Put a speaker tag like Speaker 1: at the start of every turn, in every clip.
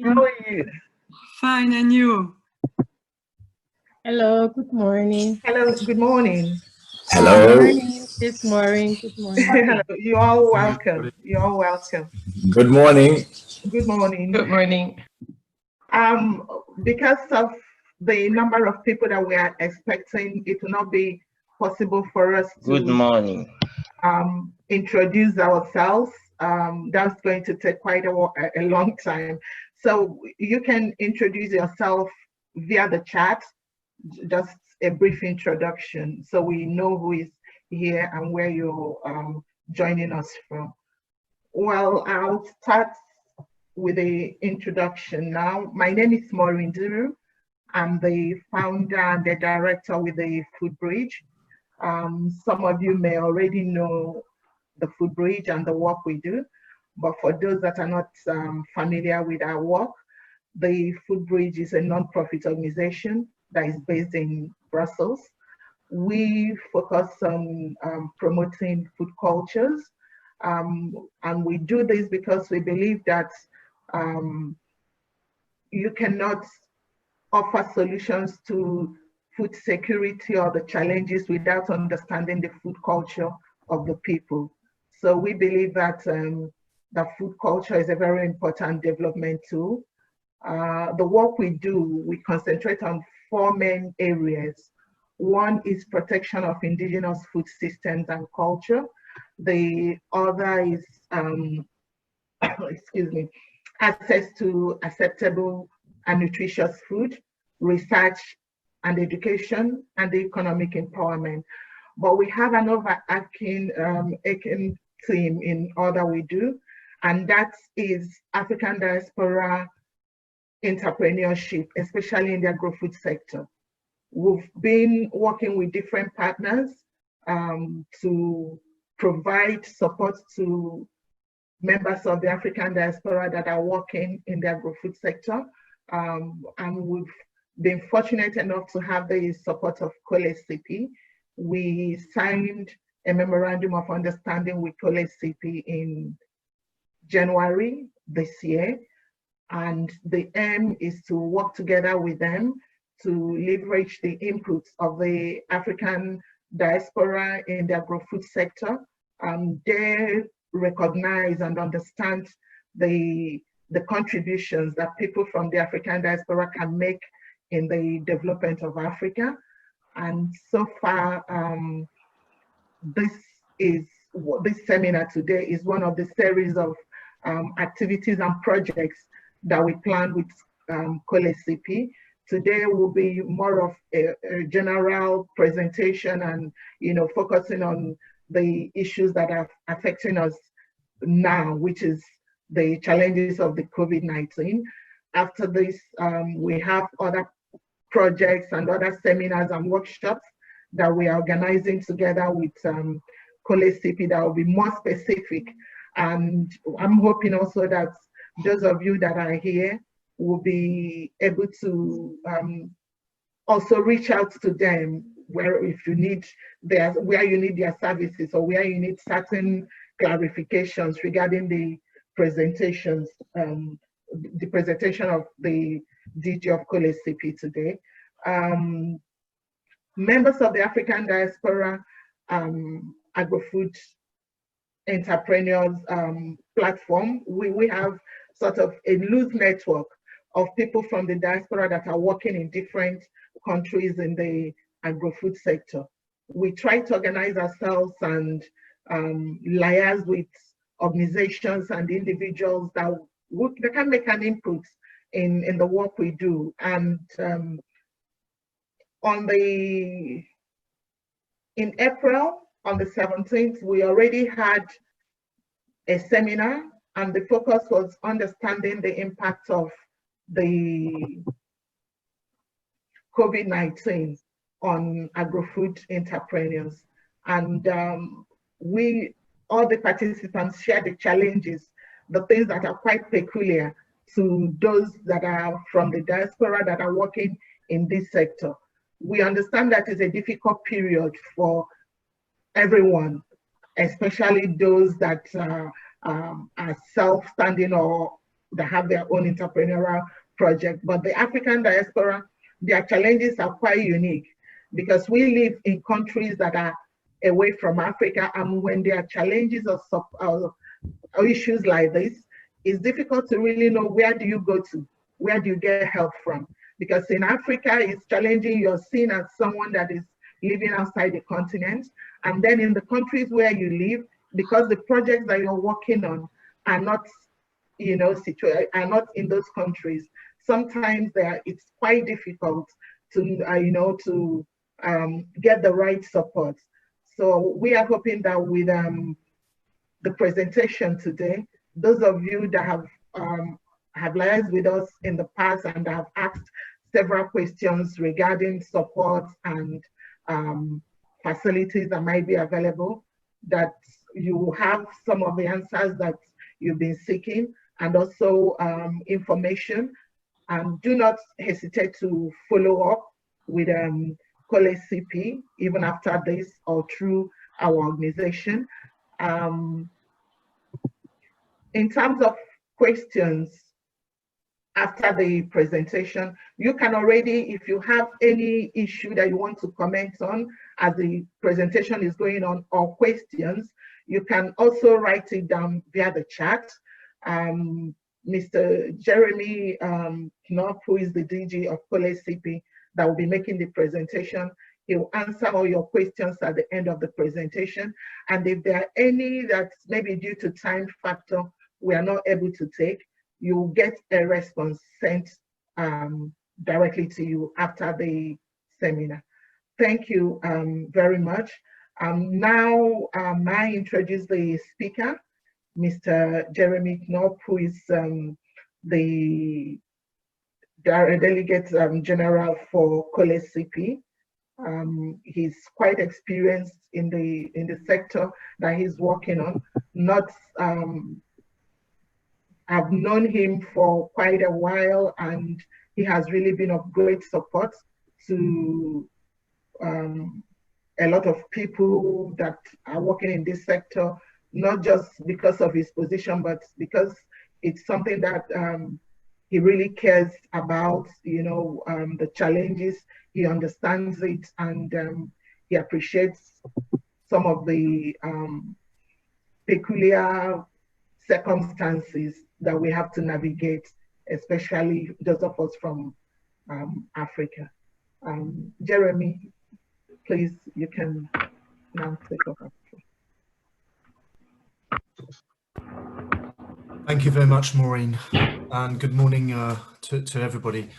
Speaker 1: How are you?
Speaker 2: Fine, and you?
Speaker 3: Hello, good morning.
Speaker 1: Hello, good morning.
Speaker 4: Hello.
Speaker 3: Good morning. Good morning. Good morning.
Speaker 1: Hello, you're all welcome. You're all welcome.
Speaker 4: Good morning.
Speaker 1: Good morning.
Speaker 3: Good morning.
Speaker 1: Because of the number of people that we are expecting, it will not be possible for us to
Speaker 5: Good morning.
Speaker 1: Introduce ourselves. That's going to take quite a long time. So you can introduce yourself via the chat, just a brief introduction, so we know who is here and where you're joining us from. Well, I'll start with the introduction now. My name is Maureen Duru. I'm the founder and the director with the Food Bridge. Some of you may already know the Food Bridge and the work we do, but for those that are not familiar with our work, the Food Bridge is a non-profit organization that is based in Brussels. We focus on promoting food cultures, and we do this because we believe that you cannot offer solutions to food security or the challenges without understanding the food culture of the people. So we believe that the food culture is a very important development tool. The work we do, we concentrate on four main areas. One is protection of indigenous food systems and culture. The other is, excuse me, access to acceptable and nutritious food, research and education, and the economic empowerment. But we have an overarching theme in all that we do, and that is African diaspora entrepreneurship, especially in the agro-food sector. We've been working with different partners to provide support to members of the African diaspora that are working in the agro-food sector. And we've been fortunate enough to have the support of COLEACP. We signed a memorandum of understanding with COLEACP in January this year. And the aim is to work together with them to leverage the inputs of the African diaspora in the agro-food sector. They recognize and understand the contributions that people from the African diaspora can make in the development of Africa. And so far, this seminar today is one of the series of activities and projects that we planned with COLEACP. Today will be more of a general presentation and focusing on the issues that are affecting us now, which is the challenges of the COVID-19. After this, we have other projects and other seminars and workshops that we are organizing together with COLEACP that will be more specific. And I'm hoping also that those of you that are here will be able to also reach out to them where you need their services or where you need certain clarifications regarding the presentations, the presentation of the DG of COLEACP today. Members of the African diaspora agro-food entrepreneurs platform, we have sort of a loose network of people from the diaspora that are working in different countries in the agro-food sector. We try to organize ourselves and liaise with organizations and individuals that can make an input in the work we do. And in April, on the 17th, we already had a seminar, and the focus was understanding the impact of the COVID-19 on agro-food entrepreneurs. And all the participants shared the challenges, the things that are quite peculiar to those that are from the diaspora that are working in this sector. We understand that it's a difficult period for everyone, especially those that are self-standing or that have their own entrepreneurial project. But the African diaspora, their challenges are quite unique because we live in countries that are away from Africa, and when there are challenges or issues like this, it's difficult to really know where do you go to, where do you get help from? Because in Africa, it's challenging. You're seen as someone that is living outside the continent. And then in the countries where you live, because the projects that you're working on are not, are not in those countries, sometimes it's quite difficult to, get the right support. So we are hoping that with the presentation today, those of you that have liaised with us in the past and have asked several questions regarding support and facilities that might be available, that you have some of the answers that you've been seeking, and also information. And do not hesitate to follow up with COLEACP even after this or through our organization. In terms of questions after the presentation, you can already, if you have any issue that you want to comment on as the presentation is going on, or questions, you can also write it down via the chat. Mr. Jeremy Knops, who is the DG of COLEACP, that will be making the presentation, he will answer all your questions at the end of the presentation. And if there are any that maybe due to time factor we are not able to take, you will get a response sent directly to you after the seminar. Thank you very much. Now, I introduce the speaker, Mr. Jeremy Knops, who is the Delegate General for COLEACP. He's quite experienced in the sector that he's working on. I've known him for quite a while, and he has really been of great support to a lot of people that are working in this sector, not just because of his position, but because it's something that he really cares about, the challenges. He understands it, and he appreciates some of the peculiar circumstances that we have to navigate, especially those of us from Africa. Jeremy, please, you can now take over.
Speaker 4: Thank you very much, Maureen, and good morning to everybody.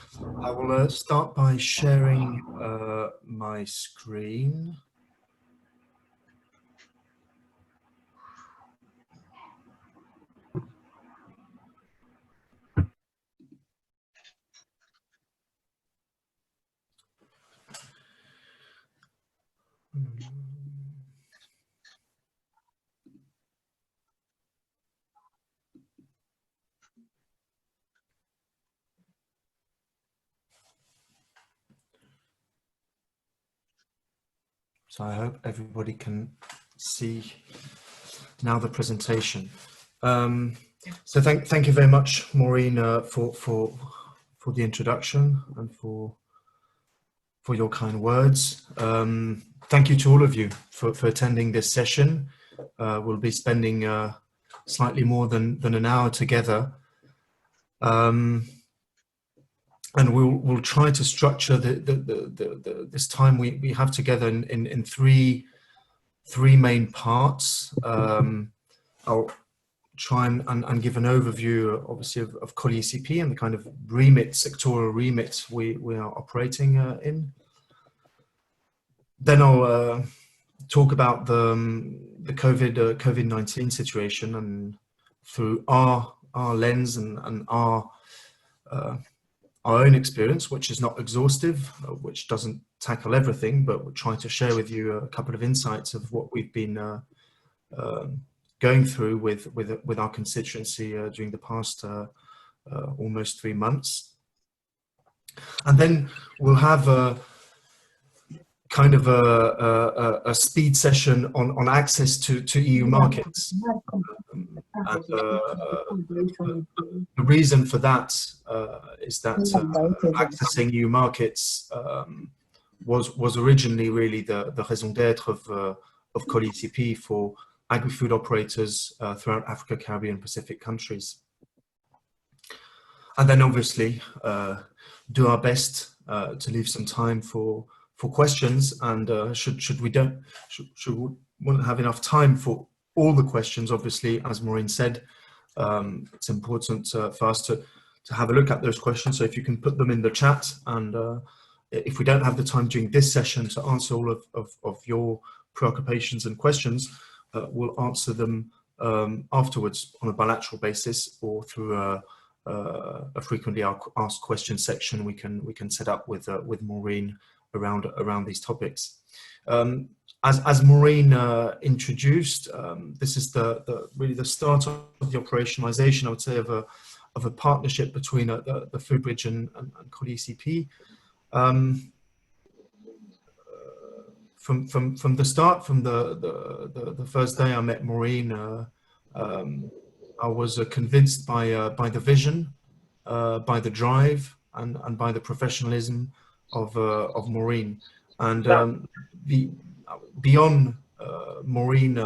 Speaker 4: I will start by sharing my screen. So I hope everybody can see now the presentation. So thank you very much, Maureen, for the introduction and for your kind words. Thank you to all of you for attending this session. We'll be spending slightly more than an hour together. And we'll try to structure this time we have together in three main parts. I'll try and give an overview, obviously, of COLEACP and the kind of remit, sectoral remit we are operating in. Then I'll talk about the COVID-19 situation, and through our lens and our own experience, which is not exhaustive, which doesn't tackle everything, but we're trying to share with you a couple of insights of what we've been going through with our constituency during the past almost 3 months. And then we'll have kind of a speed session on access to EU markets. And the reason for that is that accessing EU markets was originally really the raison d'être of COLEACP for agri-food operators throughout Africa, Caribbean, Pacific countries. And then obviously do our best to leave some time for questions, and should we won't have enough time for all the questions, obviously, as Maureen said, it's important for us to have a look at those questions. So if you can put them in the chat, and if we don't have the time during this session to answer all of your preoccupations and questions, we'll answer them afterwards on a bilateral basis, or through a frequently asked questions section we can set up with Maureen around these topics. As Maureen introduced, this is really the start of the operationalization, I would say, of a partnership between the Food Bridge and COLEACP. From the start, from the first day I met Maureen, I was convinced by the vision, by the drive, and by the professionalism of Maureen. And beyond Maureen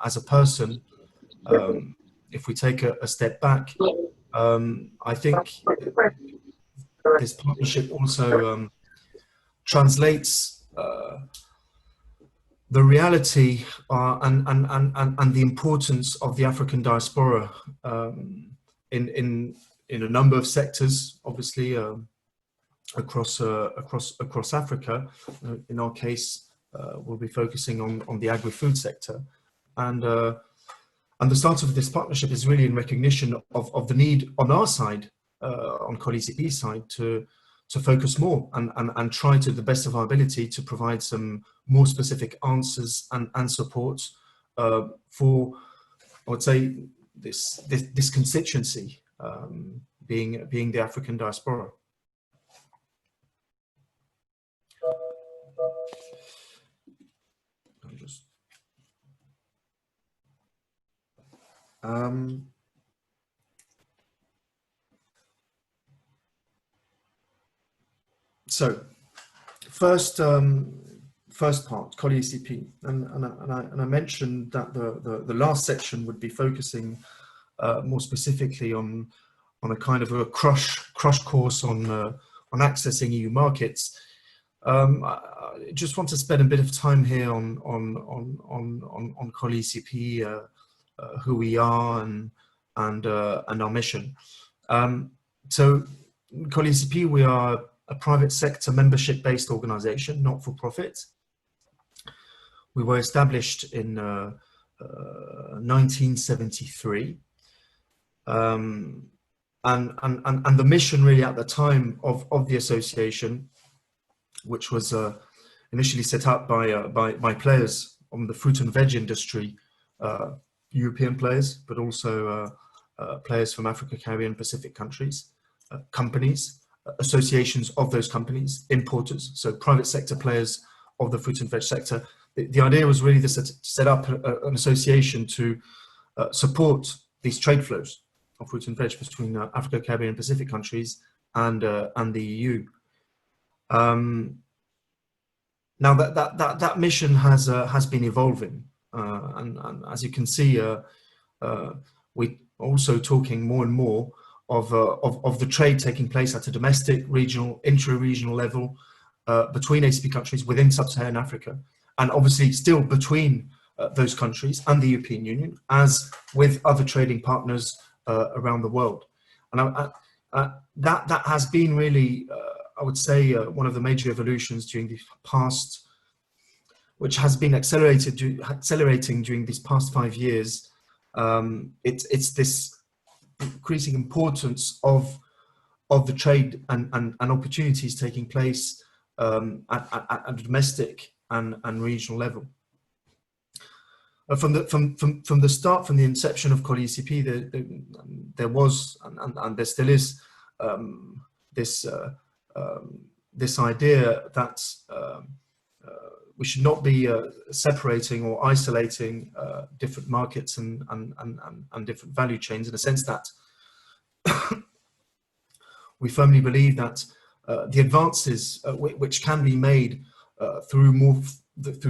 Speaker 4: as a person, if we take a step back, I think this partnership also translates the reality and the importance of the African diaspora in a number of sectors, obviously, across Africa. In our case, we'll be focusing on the agri-food sector, and the start of this partnership is really in recognition of the need on our side, on COLEACP's side, to focus more and try to the best of our ability to provide some more specific answers and support for, I would say, this constituency, being the African diaspora. So first part, COLEACP, and I mentioned that the last section would be focusing more specifically on a kind of a crush course on accessing EU markets. I just want to spend a bit of time here on COLEACP, who we are, and our mission. So COLEACP, we are a private sector membership-based organization, not for profit. We were established in 1973, and the mission really at the time of the association, which was initially set up by players on the fruit and veg industry, European players, but also players from Africa, Caribbean, Pacific countries, companies, associations of those companies, importers, so private sector players of the fruit and veg sector. The idea was really to set up an association to support these trade flows of fruit and veg between Africa, Caribbean, and Pacific countries and the EU. Now that mission has been evolving, and as you can see, we're also talking more and more of the trade taking place at a domestic, regional, intra-regional level between ACP countries within sub-Saharan Africa, and obviously still between those countries and the European Union, as with other trading partners around the world. And that has been really, I would say, one of the major evolutions during the past, which has been accelerating during these past 5 years. It's this increasing importance of the trade and opportunities taking place at a domestic and regional level. From the start, from the inception of COLEACP, there was and there still is this idea that we should not be separating or isolating different markets and different value chains, in a sense that we firmly believe that the advances which can be made through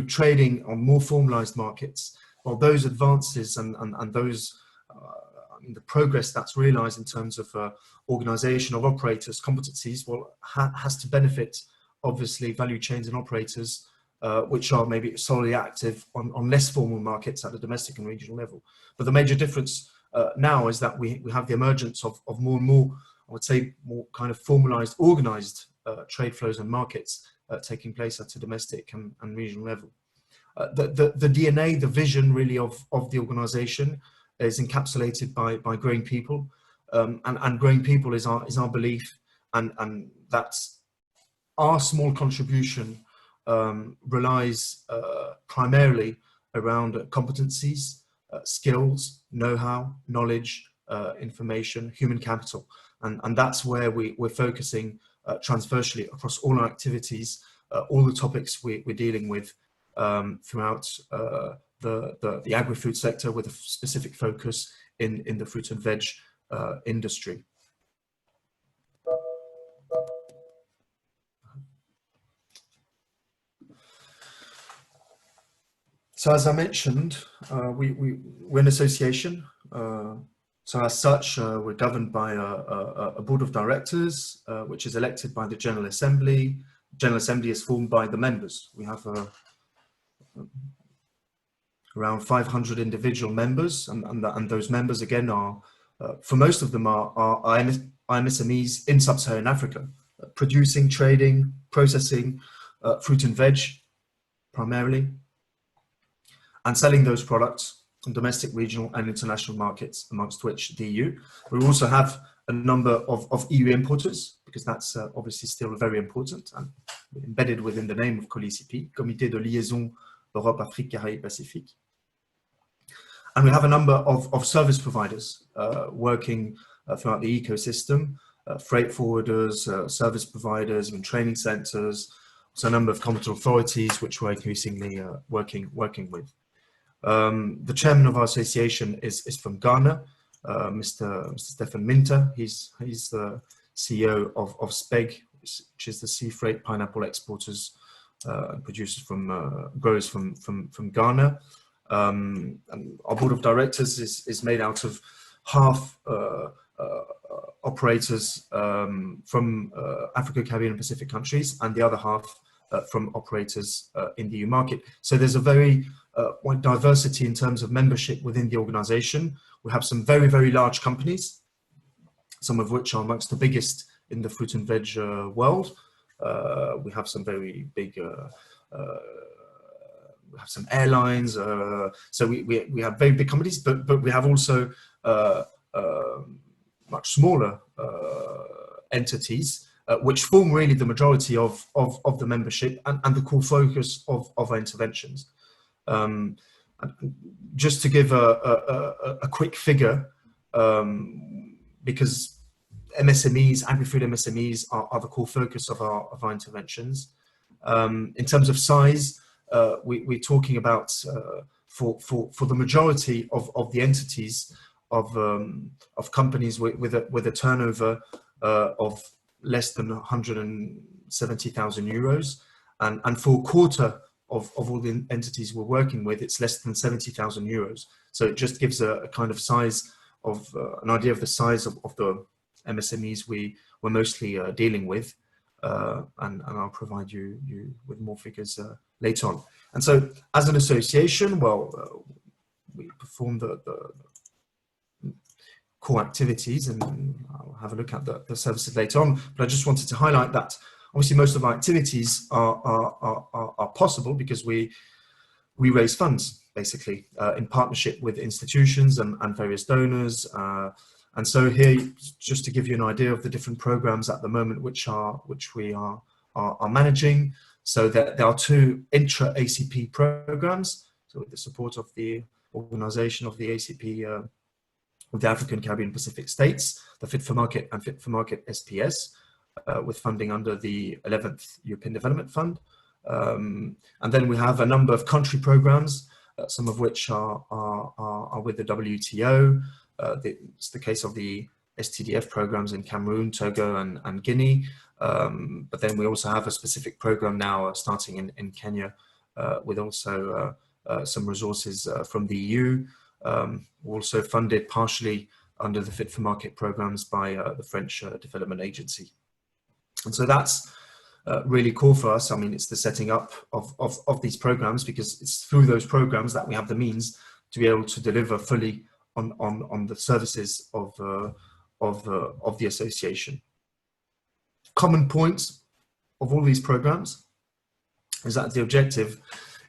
Speaker 4: trading on more formalized markets, well, those advances and those the progress that's realized in terms of organization of operators, competencies, well, has to benefit obviously value chains and operators which are maybe solely active on less formal markets at the domestic and regional level. But the major difference now is that we have the emergence of more and more, I would say, more kind of formalized, organized trade flows and markets taking place at a domestic and regional level. The DNA, the vision really of the organization is encapsulated by growing people, and growing people is our belief, and that's our small contribution relies primarily around competencies, skills, know-how, knowledge, information, human capital, and that's where we're focusing transversally across all our activities, all the topics we're dealing with throughout the agri-food sector, with a specific focus in the fruit and veg industry. So as I mentioned, we're an association. So as such, we're governed by a board of directors, which is elected by the General Assembly. General Assembly is formed by the members. We have around 500 individual members, and those members again are, for most of them, are MSMEs in sub-Saharan Africa, producing, trading, processing fruit and veg primarily, and selling those products in domestic, regional and international markets, amongst which the EU. We also have a number of EU importers, because that's obviously still very important and embedded within the name of COLEACP, Comité de Liaison Europe, Afrique, Caraïbes, Pacifique. And we have a number of service providers working throughout the ecosystem, freight forwarders, service providers, and training centers, so a number of competent authorities which we're increasingly working with. The chairman of our association is from Ghana, Mr. Stephen Minter. He's the CEO of SPEG, which is the Sea Freight Pineapple Exporters and producers growers from Ghana. And our board of directors is made out of half operators from Africa, Caribbean and Pacific countries, and the other half from operators in the EU market. So there's a very wide diversity in terms of membership within the organization. We have some very, very large companies, some of which are amongst the biggest in the fruit and veg world. We have some very big, we have some airlines, so we have very big companies, but we have also much smaller entities, which form really the majority of the membership and the core focus of our interventions. Just to give a quick figure, because MSMEs, agri-food MSMEs are the core focus of our interventions. In terms of size, we're talking about for the majority of the entities of companies with a turnover of less than 170,000 euros, and for a quarter of all the entities we're working with, it's less than 70,000 euros. So it just gives a kind of size of an idea of the size of the MSMEs we're mostly dealing with, and I'll provide you with more figures later on. And so as an association, well, we perform the core activities, and I'll have a look at the services later on, but I just wanted to highlight that obviously most of our activities are possible because we raise funds basically in partnership with institutions and various donors, and so here, just to give you an idea of the different programs at the moment which we are managing. So there are two intra-ACP programs, so with the support of the organization of the ACP with the African, Caribbean, Pacific states, the Fit for Market and Fit for Market SPS, with funding under the 11th European Development Fund. And then we have a number of country programs, some of which are with the WTO. It's the case of the STDF programs in Cameroon, Togo, and Guinea. But then we also have a specific program now starting in Kenya, with also some resources from the EU, also funded partially under the Fit for Market programs by the French Development Agency. And so that's really core for us. I mean, it's the setting up of these programs, because it's through those programs that we have the means to be able to deliver fully on the services of the association. Common points of all these programs is that the objective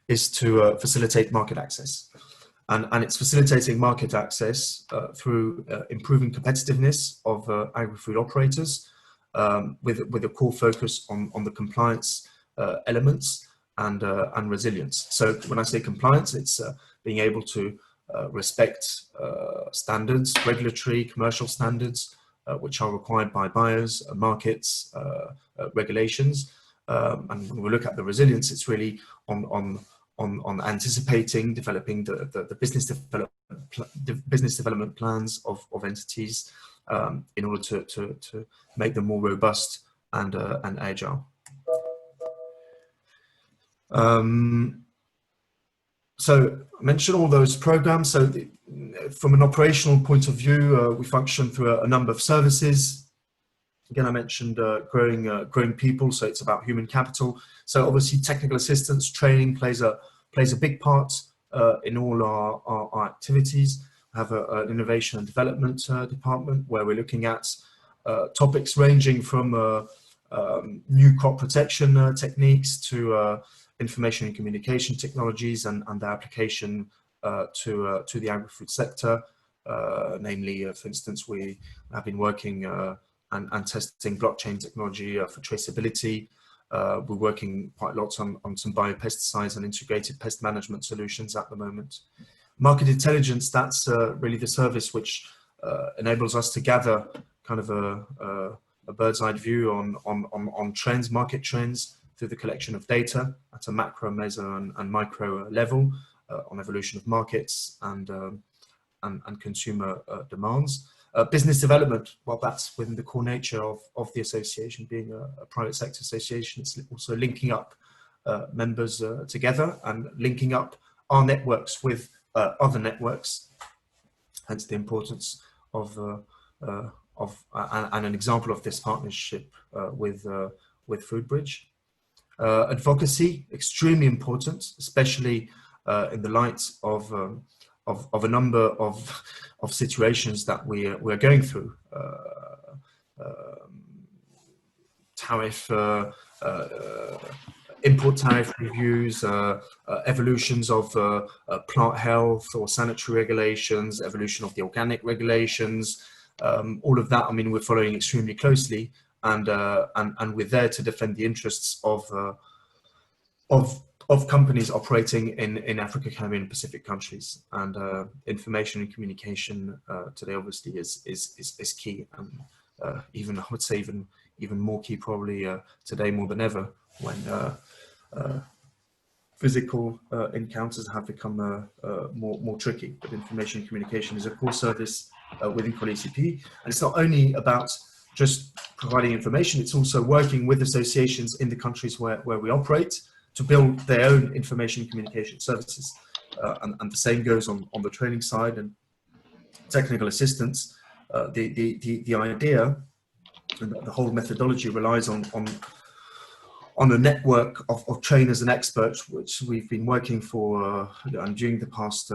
Speaker 4: is to facilitate market access. And it's facilitating market access through improving competitiveness of agri-food operators, with a core focus on the compliance elements and resilience. So when I say compliance, it's being able to respect standards, regulatory, commercial standards, which are required by buyers, markets, regulations. And when we look at the resilience, it's really on anticipating, developing the business development plans of entities in order to make them more robust and agile. So I mentioned all those programs. So from an operational point of view, we function through a number of services. Again, I mentioned growing people, so it's about human capital. So obviously technical assistance training plays a big part in all our activities. We have an innovation and development department where we're looking at topics ranging from new crop protection techniques to information and communication technologies and their application to the agri-food sector. Namely, for instance, we have been working and testing blockchain technology for traceability. We're working quite a lot on some biopesticides and integrated pest management solutions at the moment. Market intelligence, that's really the service which enables us to gather kind of a bird's eye view on trends, market trends, through the collection of data at a macro, meso, and micro level on evolution of markets and consumer demands. Business development, well, that's within the core nature of the association, being a private sector association. It's also linking up members together and linking up our networks with other networks, hence the importance of and an example of this partnership with Foodbridge. Advocacy, extremely important, especially in the light of a number of situations that we're going through. Tariff, import tariff reviews, evolutions of plant health or sanitary regulations, evolution of the organic regulations, all of that, I mean, we're following extremely closely, and we're there to defend the interests of companies operating in Africa, Caribbean, and Pacific countries. And information and communication today obviously is key, and even I would say even more key probably today more than ever, when physical encounters have become more tricky. But information and communication is a core service within COLEACP, and it's not only about just providing information, it's also working with associations in the countries where we operate to build their own information and communication services. And the same goes on the training side and technical assistance. The idea and the whole methodology relies on a network of trainers and experts, which we've been working for during the past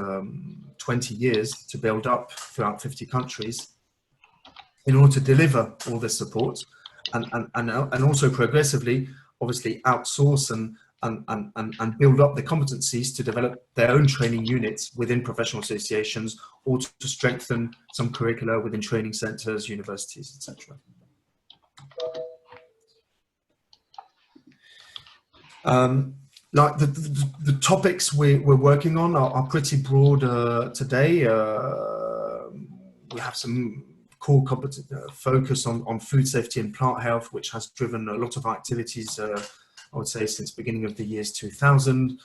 Speaker 4: 20 years to build up throughout 50 countries in order to deliver all this support, and also progressively, obviously, outsource and build up the competencies to develop their own training units within professional associations, or to strengthen some curricula within training centres, universities, etc. Like the topics we're working on are pretty broad today. We have some core focus on food safety and plant health, which has driven a lot of our activities I would say, since beginning of the years 2000.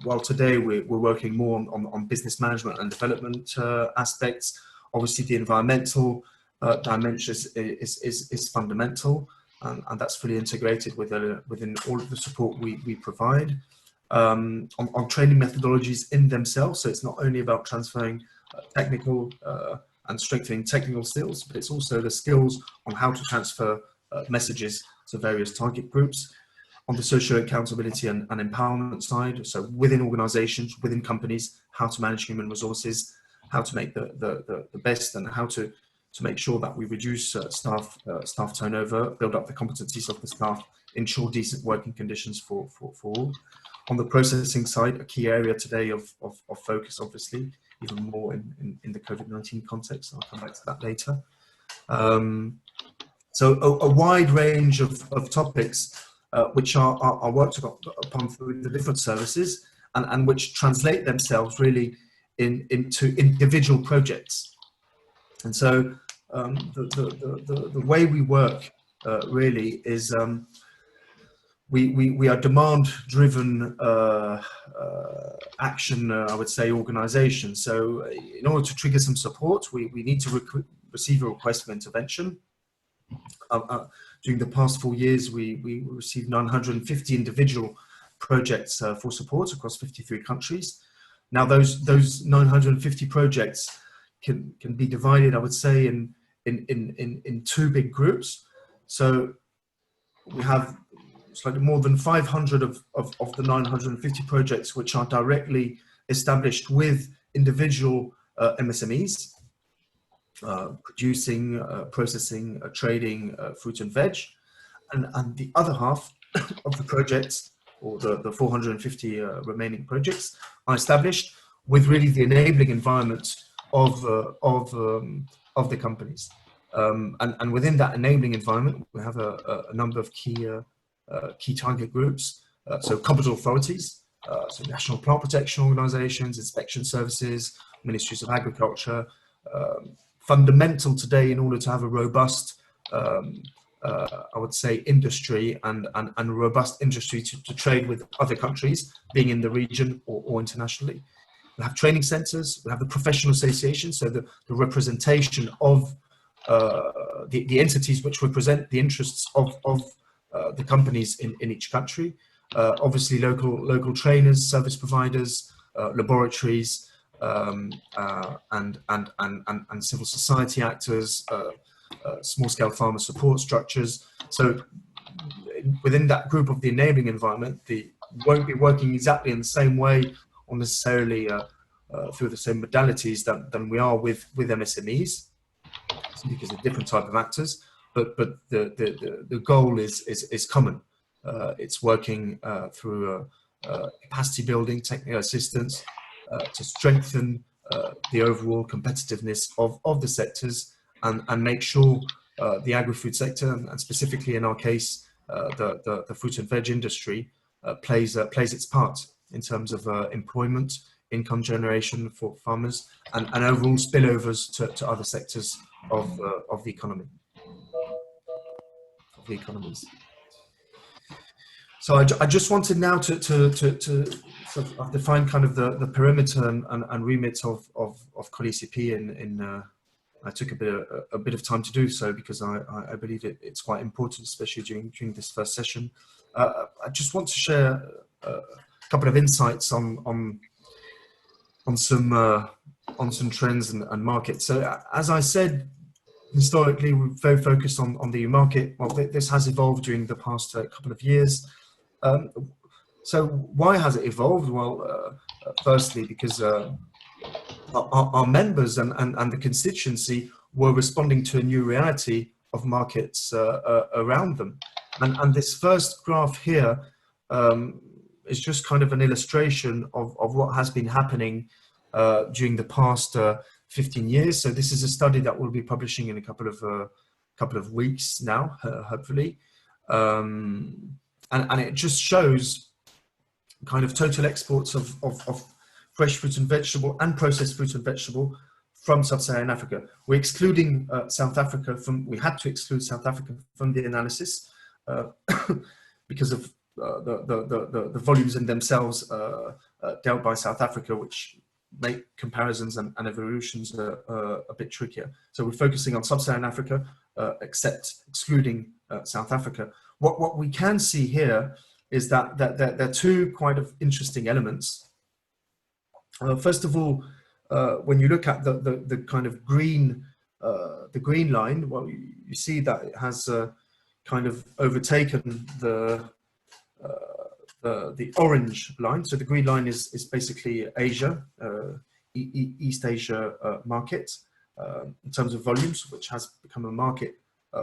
Speaker 4: While today we're working more on business management and development aspects. Obviously, the environmental dimension is fundamental, and that's fully integrated within all of the support we provide. On training methodologies in themselves, so it's not only about transferring technical and strengthening technical skills, but it's also the skills on how to transfer messages to various target groups. On the social accountability and empowerment side, so within organizations, within companies, how to manage human resources, how to make the best, and how to make sure that we reduce staff turnover, build up the competencies of the staff, ensure decent working conditions for all. On the processing side, a key area today of focus, obviously, even more in the COVID-19 context. I'll come back to that later. So a wide range of topics which are worked upon through the different services, and which translate themselves really into individual projects. And so the way we work really is we are demand-driven action, I would say, organization. So in order to trigger some support, we need to receive a request for intervention. During the past 4 years, we received 950 individual projects for support across 53 countries. Now, those 950 projects can be divided, I would say, in two big groups. So we have slightly more than 500 of the 950 projects which are directly established with individual MSMEs, producing, processing, trading fruit and veg, and the other half of the projects, or the 450 remaining projects, are established with really the enabling environment of the companies, and within that enabling environment, we have a number of key target groups. So competent authorities, so national plant protection organisations, inspection services, ministries of agriculture. Fundamental today in order to have a robust, I would say, industry and a robust industry to trade with other countries, being in the region or internationally. We have training centres, we have the professional associations, so the representation of the entities which represent the interests of the companies in each country. Obviously local trainers, service providers, laboratories, and civil society actors, small-scale farmer support structures. So within that group of the enabling environment, they won't be working exactly in the same way or necessarily through the same modalities than we are with MSMEs, because they're different type of actors. But the goal is common. It's working through capacity building, technical assistance, to strengthen the overall competitiveness of the sectors, and make sure the agri-food sector, and specifically in our case the fruit and veg industry, plays its part in terms of employment, income generation for farmers, and overall spillovers to other sectors of the economy, of the economies. So I just wanted now to sort of define kind of the perimeter and remit of COLEACP. I took a bit of time to do so, because I believe it's quite important, especially during this first session. I just want to share a couple of insights on some trends and markets. So as I said, historically we're very focused on the EU market. Well, this has evolved during the past couple of years. So why has it evolved? Well, firstly, because our members and the constituency were responding to a new reality of markets around them. And this first graph here is just kind of an illustration of what has been happening during the past 15 years. So this is a study that we'll be publishing in a couple of weeks now, hopefully. And it just shows kind of total exports of fresh fruit and vegetable and processed fruit and vegetable from sub-Saharan Africa. We're excluding South Africa we had to exclude South Africa from the analysis, because of the volumes in themselves dealt by South Africa, which make comparisons and evolutions a bit trickier. So we're focusing on sub-Saharan Africa, excluding South Africa. What we can see here is that there are two quite of interesting elements. First of all, when you look at the kind of green line, well, you see that it has kind of overtaken the orange line. So the green line is basically Asia, East Asia market in terms of volumes, which has become a market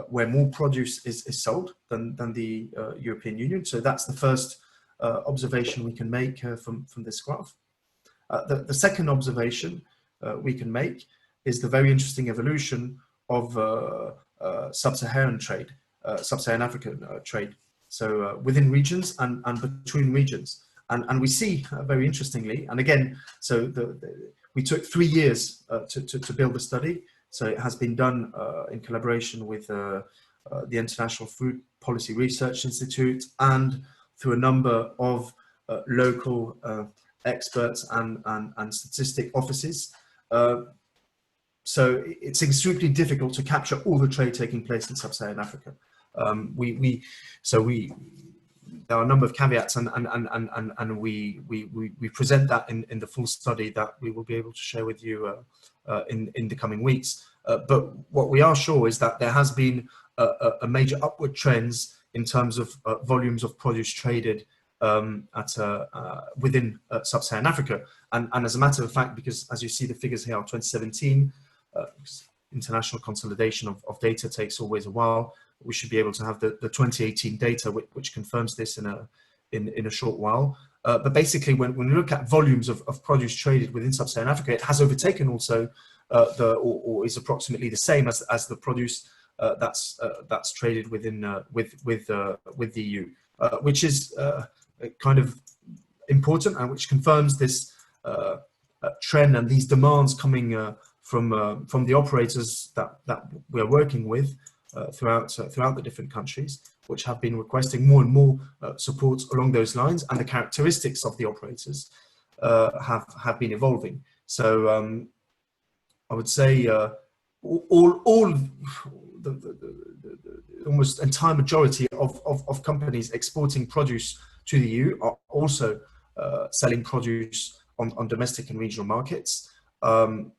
Speaker 4: where more produce is sold than the European Union. So that's the first observation we can make from this graph. The second observation we can make is the very interesting evolution of sub-Saharan trade, sub-Saharan African trade. So within regions and between regions. And we see very interestingly, and again, so we took 3 years to build the study. So it has been done in collaboration with the International Food Policy Research Institute and through a number of local experts and statistic offices. So it's extremely difficult to capture all the trade taking place in sub-Saharan Africa. There are a number of caveats, and we present that in the full study that we will be able to share with you in the coming weeks. But what we are sure is that there has been a major upward trends in terms of volumes of produce traded within sub-Saharan Africa, and as a matter of fact, because as you see the figures here are 2017, international consolidation of data takes always a while. We should be able to have the 2018 data, which confirms this in a short while. But basically, when we look at volumes of produce traded within sub-Saharan Africa, it has overtaken also or is approximately the same as the produce that's traded within with the EU, which is kind of important and which confirms this trend and these demands coming from the operators that we're working with throughout the different countries, which have been requesting more and more support along those lines, and the characteristics of the operators have been evolving. So I would say the almost entire majority of companies exporting produce to the EU are also selling produce on domestic and regional markets. The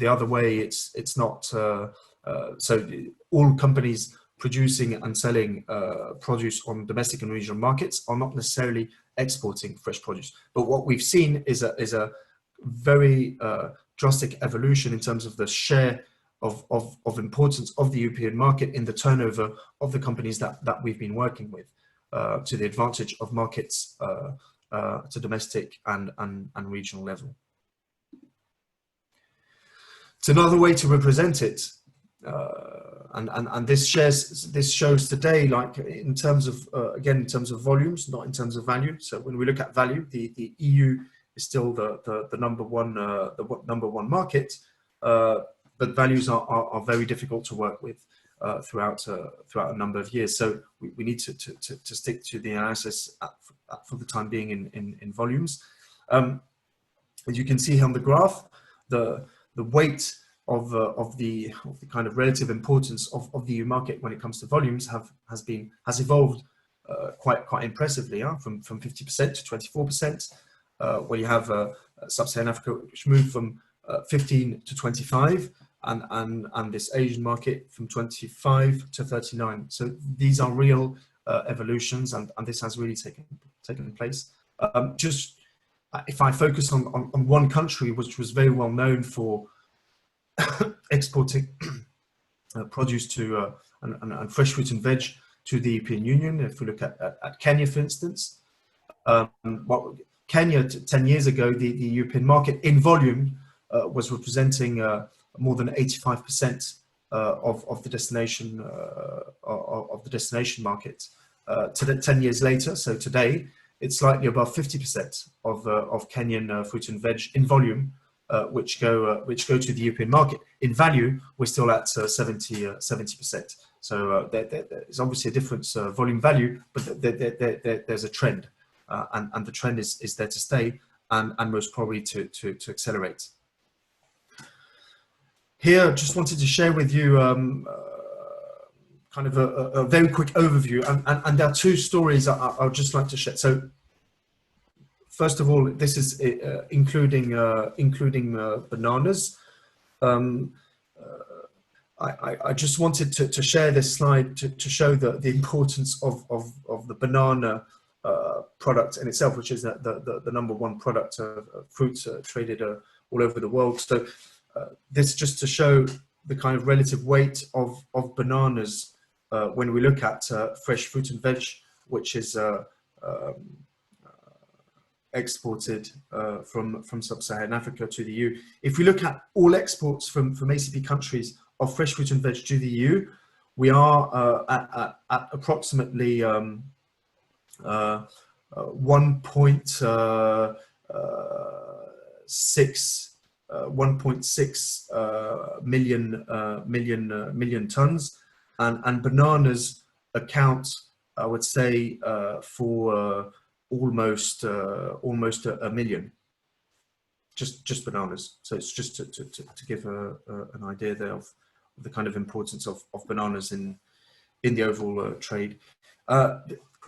Speaker 4: other way, it's not. So all companies producing and selling produce on domestic and regional markets are not necessarily exporting fresh produce. But what we've seen is a very drastic evolution in terms of the share of importance of the European market in the turnover of the companies that we've been working with, to the advantage of markets to domestic and regional level. It's another way to represent it. And this shows today, like in terms of again in terms of volumes, not in terms of value. So when we look at value, the EU is still the number one market, but values are very difficult to work with throughout a number of years. So we need to stick to the analysis for the time being in volumes. As you can see on the graph, the weight of the kind of relative importance of the EU market when it comes to volumes has evolved quite impressively, from 50% to 24%, where you have sub-Saharan Africa, which moved from 15 to 25, and this Asian market from 25 to 39. So these are real evolutions, and this has really taken place. Just if I focus on one country, which was very well known for exporting produce to and fresh fruit and veg to the European Union. If we look at Kenya, for instance, Kenya 10 years ago, the European market in volume was representing more than 85% of the destination market. 10 years later, so today, it's slightly above 50% of Kenyan fruit and veg in volume, which go to the European market. In value, we're still at 70%. So there's obviously a difference volume value, but there's a trend, and the trend is there to stay, and most probably to accelerate. Here, just wanted to share with you kind of a very quick overview, and there are two stories I'd just like to share. So, first of all, this is including bananas. I just wanted to share this slide to show the importance of the banana product in itself, which is the #1 product of fruits traded all over the world. So this just to show the kind of relative weight of bananas when we look at fresh fruit and veg, which is exported from sub-Saharan Africa to the EU. If we look at all exports from ACP countries of fresh fruit and veg to the EU, we are at approximately 1.6 million tons, and bananas account, I would say, for almost a million. Just bananas. So it's just to give an idea there of the kind of importance of bananas in the overall trade.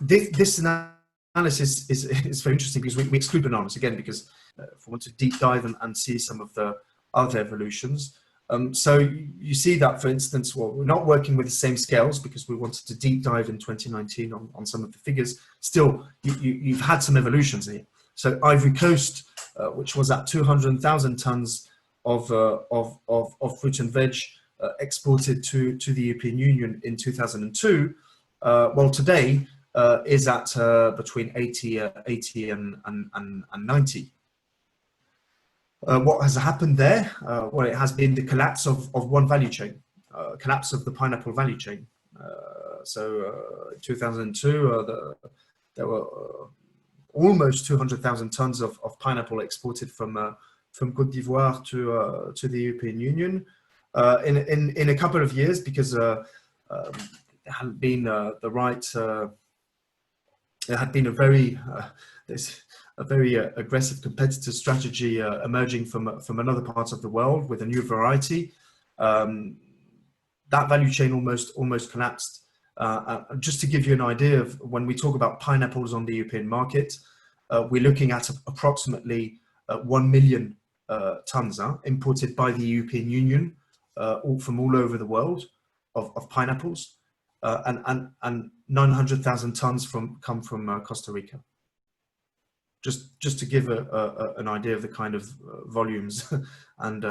Speaker 4: This analysis is very interesting because we exclude bananas again, because if we want to deep dive and see some of the other evolutions. So you see that, for instance, well, we're not working with the same scales because we wanted to deep dive in 2019 on some of the figures. Still, you've had some evolutions here. So Ivory Coast, which was at 200,000 tons of fruit and veg exported to the European Union in 2002, well, today is at between 80 and 90. What has happened there? Well, it has been the collapse of one value chain, collapse of the pineapple value chain. So 2002, there were almost 200,000 tons of pineapple exported from Côte d'Ivoire to the European Union. In a couple of years, because there hadn't been the right, there had been a very aggressive competitive strategy emerging from another part of the world with a new variety. That value chain almost collapsed. Just to give you an idea of when we talk about pineapples on the European market, we're looking at approximately 1 million tons imported by the European Union from all over the world of pineapples, and 900,000 tons come from Costa Rica. Just to give an idea of the kind of volumes and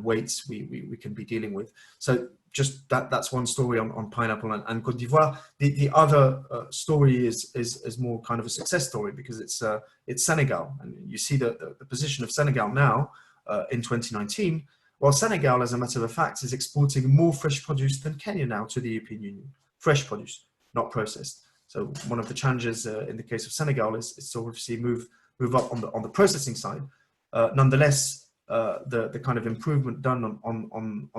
Speaker 4: weights we can be dealing with. So just that's one story on pineapple and Côte d'Ivoire. The other story is more kind of a success story, because it's Senegal, and you see the position of Senegal now in 2019. Well, Senegal, as a matter of fact, is exporting more fresh produce than Kenya now to the European Union. Fresh produce, not processed. So one of the challenges in the case of Senegal is to obviously move up on the processing side. Nonetheless, the kind of improvement done on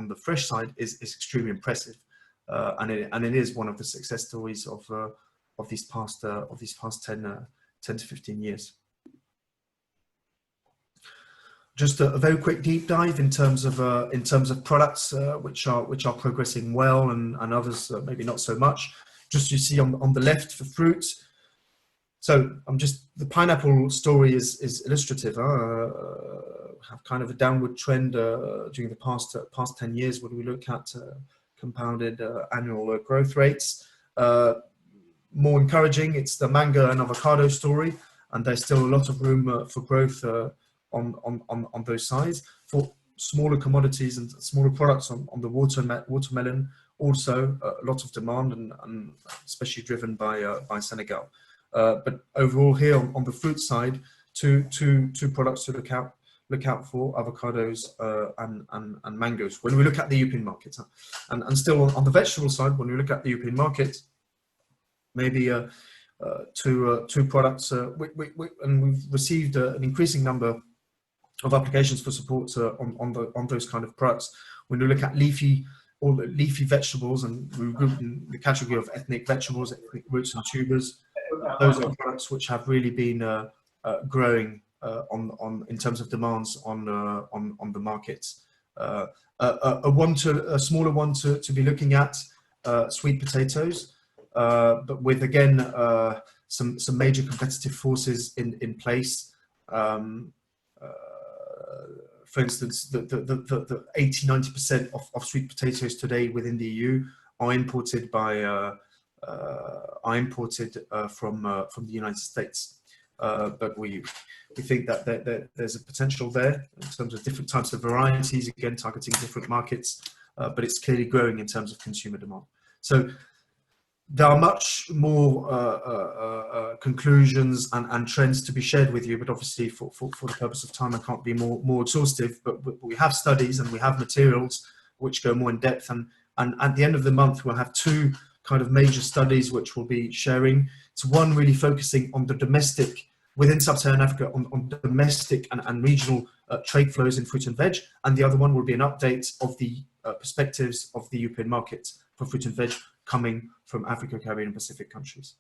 Speaker 4: the fresh side is extremely impressive, and it is one of the success stories of these past 10 to 15 years. Just a very quick deep dive in terms of products which are progressing well, and others maybe not so much. Just you see on the left for fruits. So the pineapple story is illustrative. Have kind of a downward trend during the past 10 years when we look at compounded annual growth rates. More encouraging, it's the mango and avocado story, and there's still a lot of room for growth on those sides. For smaller commodities and smaller products on the watermelon, also a lot of demand, and especially driven by Senegal. But overall here on the fruit side, two products to look out for: avocados and mangoes when we look at the European market. And still on the vegetable side, when we look at the European market, maybe two products, and we've received an increasing number of applications for support on those kind of products. When we look at leafy all the leafy vegetables, and we group in the category of ethnic vegetables, ethnic roots and tubers. Those are products which have really been growing in terms of demands on the markets. A smaller one to be looking at, sweet potatoes, but with again some major competitive forces in place. For instance, the 80–90% of sweet potatoes today within the EU are imported from the United States. But we think that there's a potential there in terms of different types of varieties, again targeting different markets, but it's clearly growing in terms of consumer demand. So there are much more conclusions and trends to be shared with you, but obviously for the purpose of time I can't be more exhaustive, but we have studies and we have materials which go more in depth, and at the end of the month we'll have two kind of major studies which we'll be sharing. It's one really focusing on the domestic, within Sub-Saharan Africa, on domestic and regional trade flows in fruit and veg, and the other one will be an update of the perspectives of the European market for fruit and veg coming from Africa, Caribbean and Pacific countries.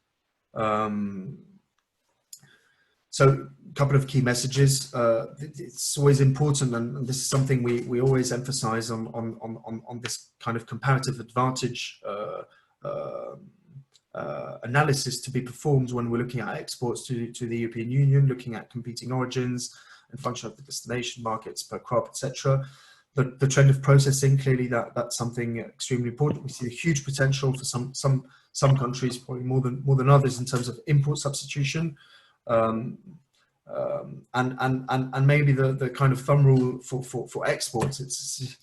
Speaker 4: So a couple of key messages. It's always important, and this is something we always emphasize on this kind of comparative advantage analysis to be performed when we're looking at exports to the European Union, looking at competing origins and function of the destination markets per crop, etc. The trend of processing, clearly that's something extremely important. We see a huge potential for some countries, probably more than others, in terms of import substitution. And maybe the kind of thumb rule for exports, it's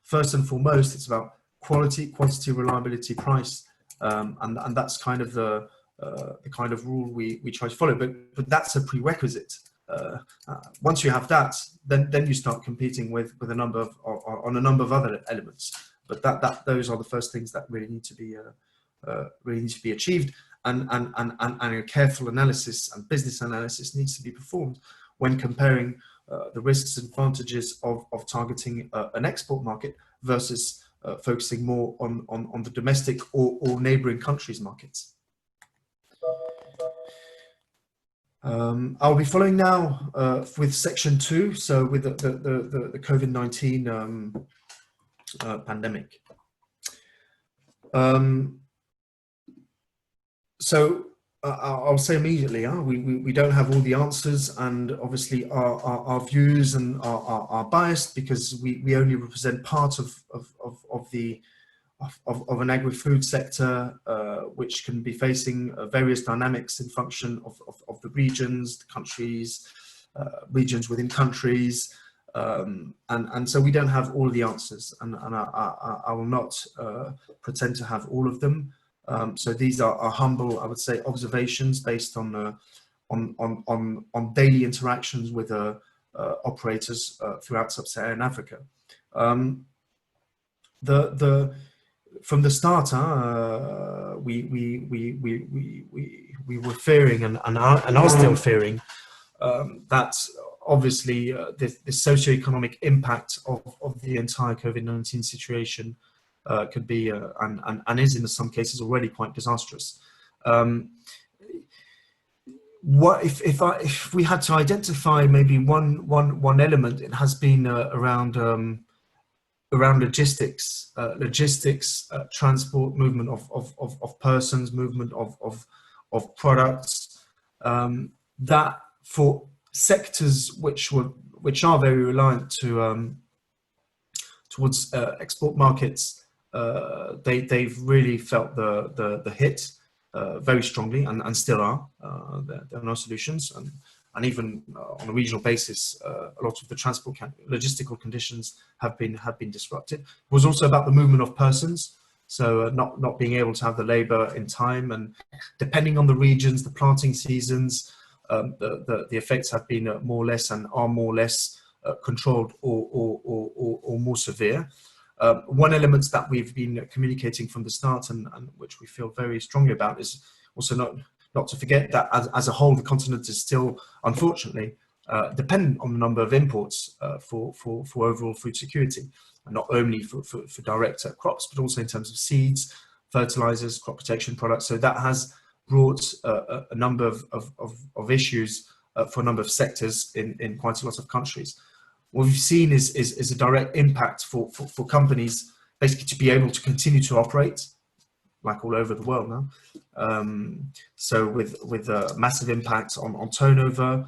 Speaker 4: first and foremost, it's about quality, quantity, reliability, price, and that's kind of the kind of rule we try to follow. But that's a prerequisite. Once you have that, then you start competing with a number of on a number of other elements. But those are the first things that really need to be achieved, and a careful analysis and business analysis needs to be performed when comparing the risks and advantages of targeting an export market versus focusing more on the domestic or neighboring countries' markets. I'll be following now with section 2, so with the COVID-19 pandemic. So I'll say immediately, we don't have all the answers, and obviously our views and are biased because we only represent part of an agri-food sector which can be facing various dynamics in function of the regions, the countries, regions within countries, and so we don't have all the answers, and I will not pretend to have all of them. So these are humble, I would say, observations based on daily interactions with operators throughout Sub-Saharan Africa. From the start, we were fearing and are still fearing that obviously the socioeconomic impact of the entire COVID-19 situation could be and is in some cases already quite disastrous. What if we had to identify maybe one element, it has been around logistics, transport, movement of persons, movement of products, that for sectors which are very reliant towards export markets, they've really felt the hit very strongly, and still are. There are no solutions, and even on a regional basis, a lot of the transport logistical conditions have been disrupted. It was also about the movement of persons, so not being able to have the labour in time, and depending on the regions, the planting seasons, the effects have been more or less and are more or less controlled or more severe. One element that we've been communicating from the start, and which we feel very strongly about, is also not to forget that as a whole, the continent is still, unfortunately, dependent on the number of imports for overall food security. and not only for direct crops, but also in terms of seeds, fertilizers, crop protection products. So that has brought a number of issues for a number of sectors in quite a lot of countries. What we've seen is a direct impact for companies basically to be able to continue to operate, like all over the world now. So with a massive impact on turnover,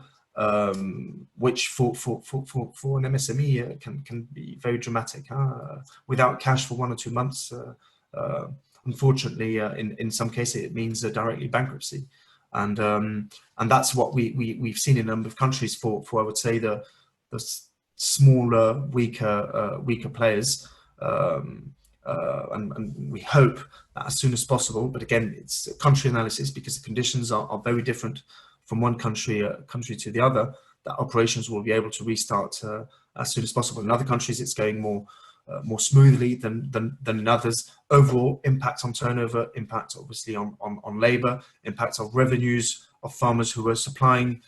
Speaker 4: which for an MSME can be very dramatic. Without cash for 1 or 2 months, unfortunately, in some cases it means directly bankruptcy, and that's what we've seen in a number of countries for I would say the smaller, weaker players. And we hope that as soon as possible, but again, it's a country analysis because the conditions are very different from one country to the other, that operations will be able to restart as soon as possible. In other countries, it's going more smoothly than in others. Overall impact on turnover, impact obviously on labour, impact of revenues of farmers who are supplying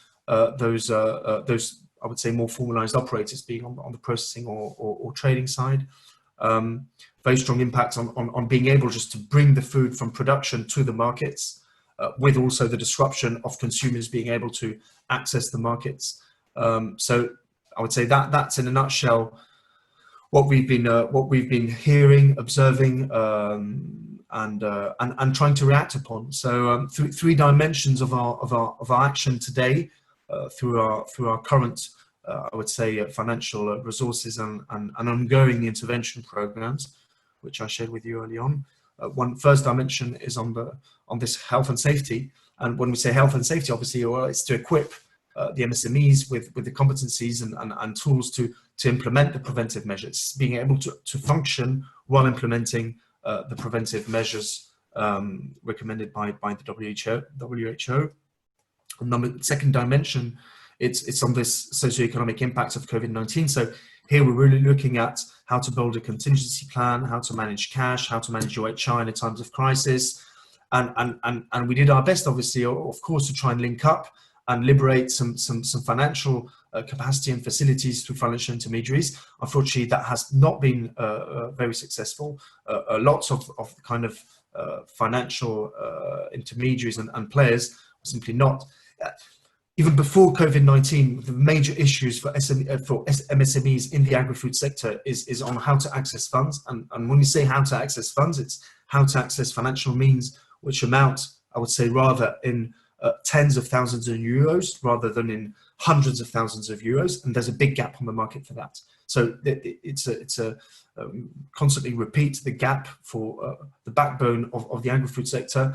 Speaker 4: those I would say more formalised operators, being on the processing or trading side. Very strong impact on being able just to bring the food from production to the markets, with also the disruption of consumers being able to access the markets. So I would say that's in a nutshell what we've been hearing, observing, and trying to react upon. So three dimensions of our action today, through our current I would say financial resources and ongoing intervention programs, which I shared with you early on. One first dimension is on this health and safety, and when we say health and safety, obviously, well, it's to equip the MSMEs with the competencies and tools to implement the preventive measures, being able to function while implementing the preventive measures recommended by the WHO. And second dimension, it's on this socioeconomic impact of COVID-19. So here we're really looking at how to build a contingency plan, how to manage cash, how to manage your HR in times of crisis. And we did our best, obviously, of course, to try and link up and liberate some financial capacity and facilities through financial intermediaries. Unfortunately, that has not been very successful. Lots of kind of financial intermediaries and players simply not. Even before COVID-19, the major issues for MSMEs in the agri-food sector is on how to access funds. And when we say how to access funds, it's how to access financial means which amount, I would say, rather in tens of thousands of euros rather than in hundreds of thousands of euros. And there's a big gap on the market for that. So it's a constantly repeat the gap for the backbone of the agri-food sector,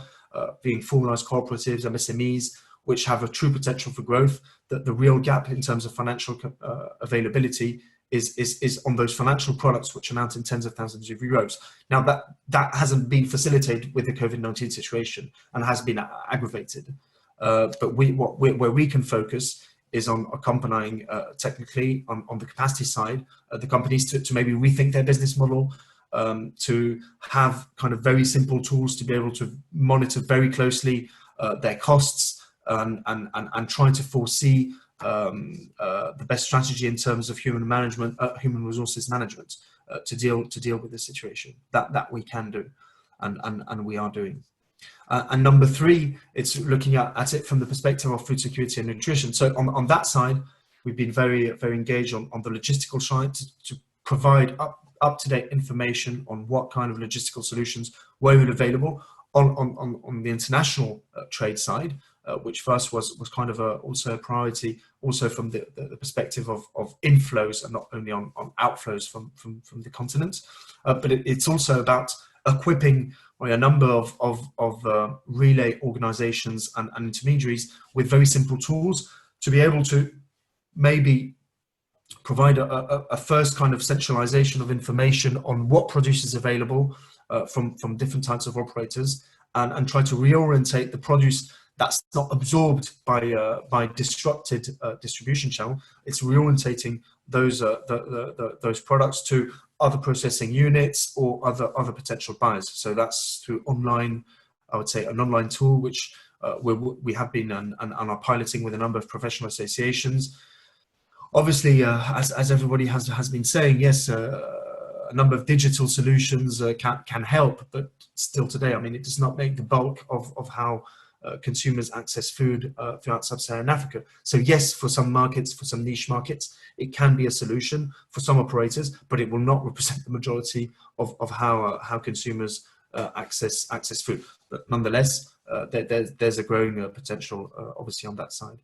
Speaker 4: being formalized cooperatives, MSMEs, which have a true potential for growth. That the real gap in terms of financial availability is on those financial products which amount in tens of thousands of euros. Now that hasn't been facilitated with the COVID-19 situation and has been aggravated. But where we can focus is on accompanying technically on the capacity side the companies to maybe rethink their business model, to have kind of very simple tools to be able to monitor very closely their costs, and trying to foresee the best strategy in terms of human resources management to deal with the situation. That we can do, and we are doing. And number three, it's looking at it from the perspective of food security and nutrition. So on that side, we've been very engaged on the logistical side to provide up-to-date information on what kind of logistical solutions were available on the international trade side, which first was kind of also a priority, also from the perspective of inflows and not only on outflows from the continent. But it's also about equipping a number of relay organizations and intermediaries with very simple tools to be able to maybe provide a first kind of centralization of information on what produce is available from different types of operators, and try to reorientate the produce that's not absorbed by disrupted distribution channel. It's reorientating those products to other processing units or other potential buyers. So that's through online, I would say, an online tool which we have been and are piloting with a number of professional associations. Obviously, as everybody has been saying, yes, a number of digital solutions can help, but still today, I mean, it does not make the bulk of how consumers access food throughout sub-Saharan Africa. So yes, for some markets, for some niche markets, it can be a solution for some operators, but it will not represent the majority of how consumers access food. But nonetheless, there's a growing potential, obviously, on that side.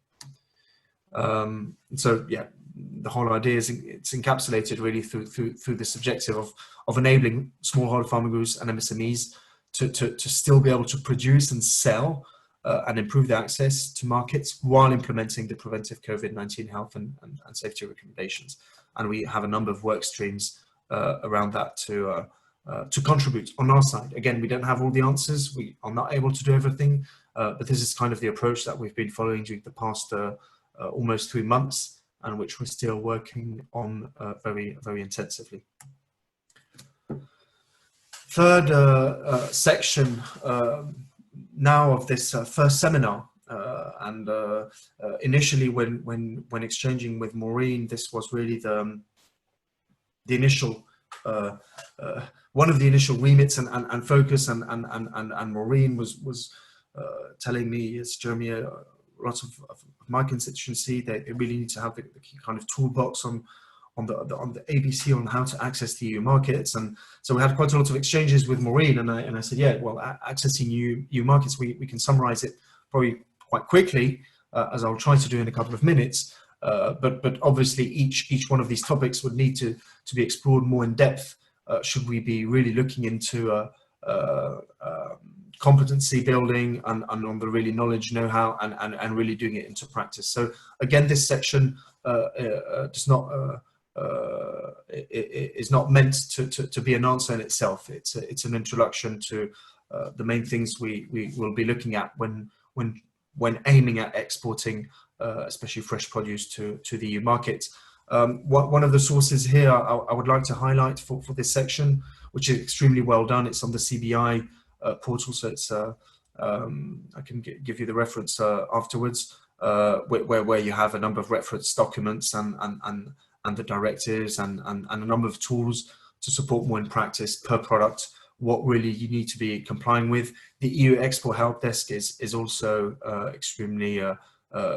Speaker 4: So yeah, the whole idea is it's encapsulated really through this objective of enabling smallholder farming groups and MSMEs to still be able to produce and sell and improve their access to markets while implementing the preventive COVID-19 health and safety recommendations. And we have a number of work streams around that to contribute on our side. Again, we don't have all the answers. We are not able to do everything, but this is kind of the approach that we've been following during the past almost 3 months, and which we're still working on very, very intensively. Third section now of this first seminar, and initially when exchanging with Maureen, this was really the initial one of the initial remits and focus, and Maureen was telling me, as Jeremy, lots of my constituency, they really need to have the kind of toolbox on the ABC on how to access the EU markets. And so we had quite a lot of exchanges with Maureen, and I said, yeah, well, accessing EU markets, we can summarize it probably quite quickly, as I'll try to do in a couple of minutes. But obviously each one of these topics would need to be explored more in depth should we be really looking into competency building and on the really knowledge, know-how, and really doing it into practice. So again, this section does not is not meant to be an answer in itself. It's an introduction to the main things we will be looking at when aiming at exporting, especially fresh produce to the EU market. One of the sources here I would like to highlight for this section, which is extremely well done. It's on the CBI portal, so it's I can give you the reference afterwards, where you have a number of reference documents and the directives and a number of tools to support more in practice per product what really you need to be complying with. The EU Export Help Desk is also extremely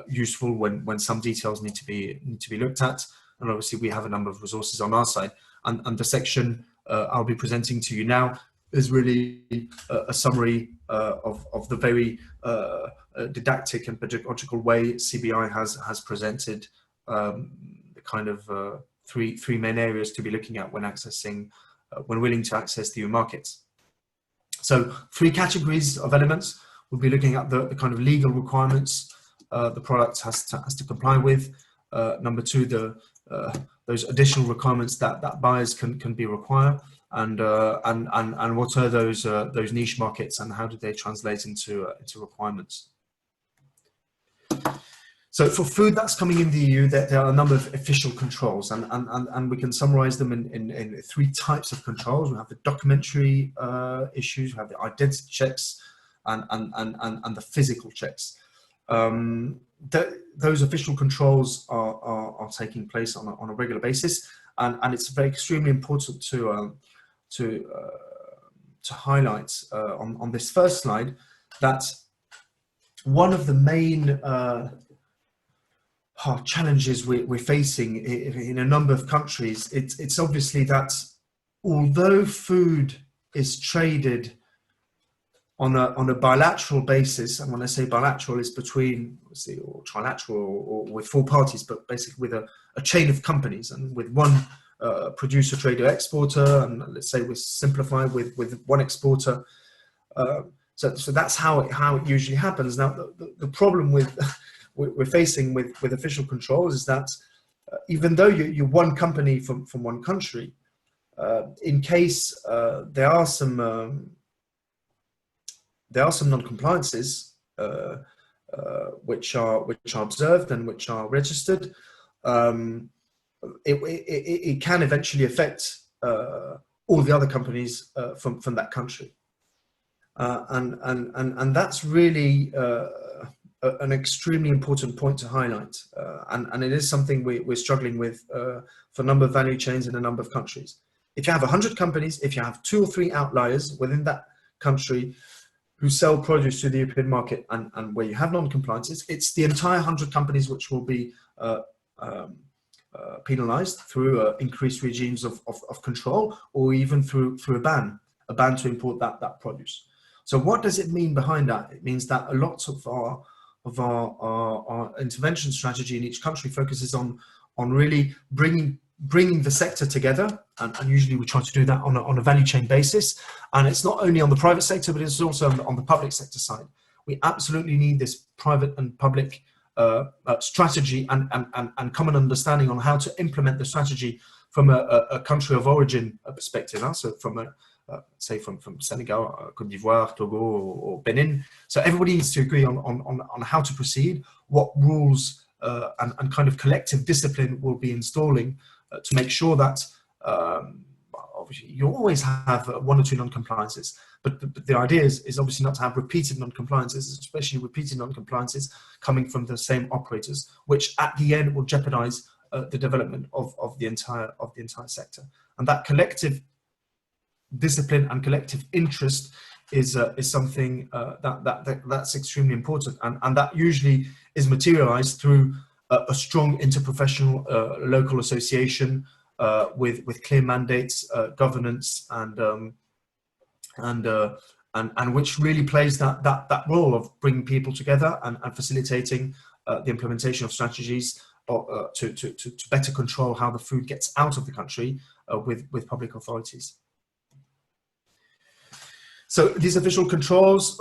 Speaker 4: useful when some details need to be looked at, and obviously we have a number of resources on our side. And the section I'll be presenting to you now is really a summary of the very didactic and pedagogical way CBI has presented the kind of three main areas to be looking at when accessing, when willing to access the EU markets. So 3 categories of elements. We'll be looking at the kind of legal requirements the product has to comply with. Number 2, those additional requirements that buyers can be required, and what are those niche markets and how do they translate into requirements. So for food that's coming in the EU, there are a number of official controls, and we can summarize them in 3 types of controls. We have the documentary issues, we have the identity checks, and the physical checks. Those official controls are taking place on a regular basis, and it's very extremely important to highlight on this first slide that one of the main challenges we're facing in a number of countries, it's obviously that although food is traded on a bilateral basis, and when I say bilateral, it's between, or trilateral, or with 4 parties, but basically with a chain of companies, and with one producer, trader, exporter, and let's say we simplify with one exporter. So that's how it usually happens. Now the problem we're facing with official controls is that even though you're one company from one country, in case there are some non-compliances which are observed and which are registered, it can eventually affect all the other companies from that country, and that's really an extremely important point to highlight, and it is something we're struggling with for a number of value chains in a number of countries. if you have 100 companies, if you have 2 or 3 outliers within that country who sell produce to the European market and where you have non-compliances, it's the entire 100 companies which will be penalized through increased regimes of control, or even through a ban to import that produce. So what does it mean behind that? It means that a lot of our intervention strategy in each country focuses on really bringing the sector together, and usually we try to do that on a value chain basis. And it's not only on the private sector, but it's also on the public sector side. We absolutely need this private and public strategy and common understanding on how to implement the strategy from a country of origin perspective. So from say from Senegal, Côte d'Ivoire, Togo, or Benin. So everybody needs to agree on how to proceed, what rules and kind of collective discipline will be installing to make sure that obviously you always have 1 or 2 non-compliances, but the idea is obviously not to have repeated non-compliances, especially repeated non-compliances coming from the same operators, which at the end will jeopardize the development of the entire sector. And that collective discipline and collective interest is something that's extremely important, and that usually is materialized through a strong interprofessional local association with clear mandates, governance, and which really plays that role of bringing people together and facilitating the implementation of strategies to better control how the food gets out of the country with public authorities. So these official controls,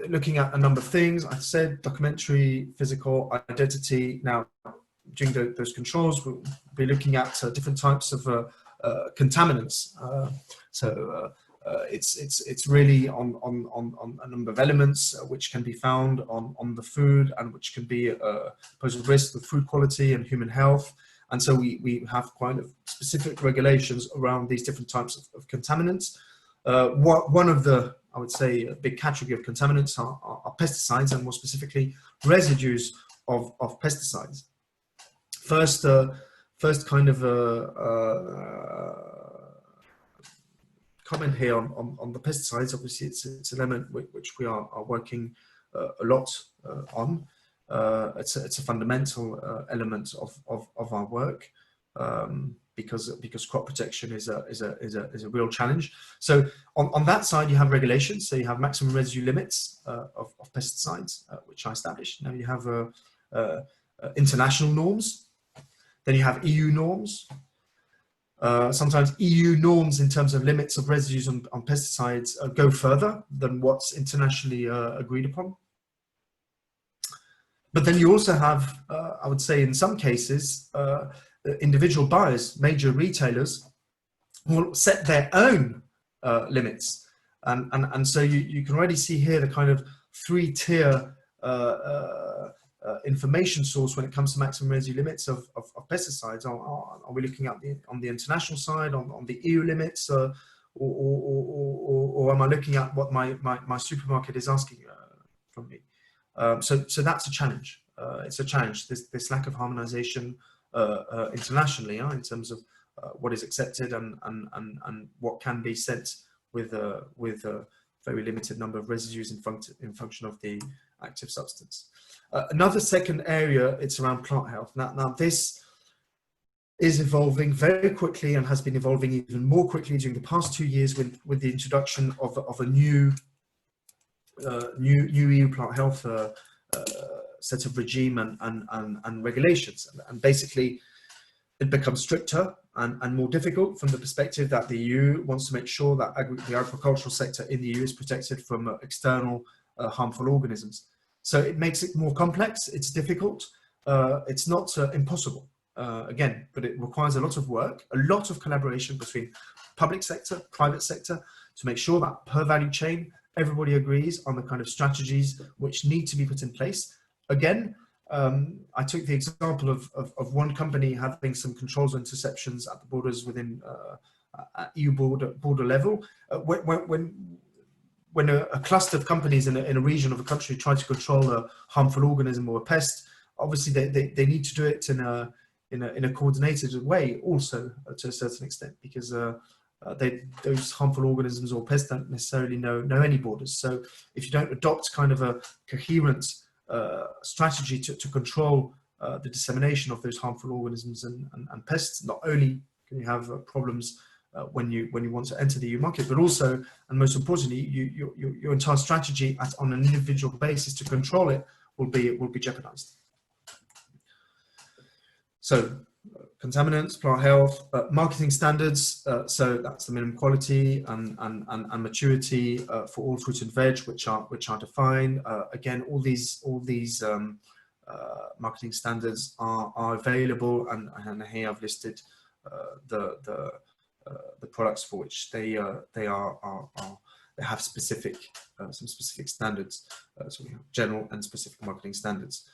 Speaker 4: looking at a number of things, I said documentary, physical, identity. Now, during those controls, we'll be looking at different types of contaminants. It's really on a number of elements which can be found on the food and which can be pose a risk to food quality and human health. And so we have quite specific regulations around these different types of contaminants. One of the, I would say, a big category of contaminants are pesticides, and more specifically residues of pesticides. First kind of comment here on the pesticides. Obviously, it's an element which we are working a lot on. It's a fundamental element of our work. Because crop protection is a real challenge. So on that side, you have regulations. So you have maximum residue limits of pesticides, which are established. Now you have international norms. Then you have EU norms. Sometimes EU norms in terms of limits of residues on pesticides go further than what's internationally agreed upon. But then you also have, I would say in some cases, individual buyers, major retailers, will set their own limits, and so you can already see here the kind of 3-tier information source when it comes to maximum residue limits of pesticides. Are we looking at on the international side, on the EU limits, or am I looking at what my supermarket is asking from me? So that's a challenge. It's a challenge. This lack of harmonization internationally, in terms of what is accepted and what can be sent with a very limited number of residues in function of the active substance. Another second area, it's around plant health. Now this is evolving very quickly and has been evolving even more quickly during the past 2 years with the introduction of a new EU plant health set of regime and regulations, and basically it becomes stricter and more difficult from the perspective that the EU wants to make sure that the agricultural sector in the EU is protected from external harmful organisms. So it makes it more complex, it's difficult, it's not impossible, again, but it requires a lot of work, a lot of collaboration between public sector, private sector, to make sure that per value chain, everybody agrees on the kind of strategies which need to be put in place. Again, I took the example of one company having some controls or interceptions at the borders within at EU border level. When a cluster of companies in a region of a country try to control a harmful organism or a pest, obviously they need to do it in in a coordinated way also to a certain extent, because those harmful organisms or pests don't necessarily know any borders. So if you don't adopt kind of a coherent strategy to control the dissemination of those harmful organisms and pests, not only can you have problems when you want to enter the EU market, but also, and most importantly, your entire strategy on an individual basis to control it will be jeopardized. So contaminants, plant health, marketing standards. So that's the minimum quality and maturity for all fruit and veg, which are defined. Again, all these marketing standards are available, and here I've listed the products for which they have specific some specific standards. So we have general and specific marketing standards.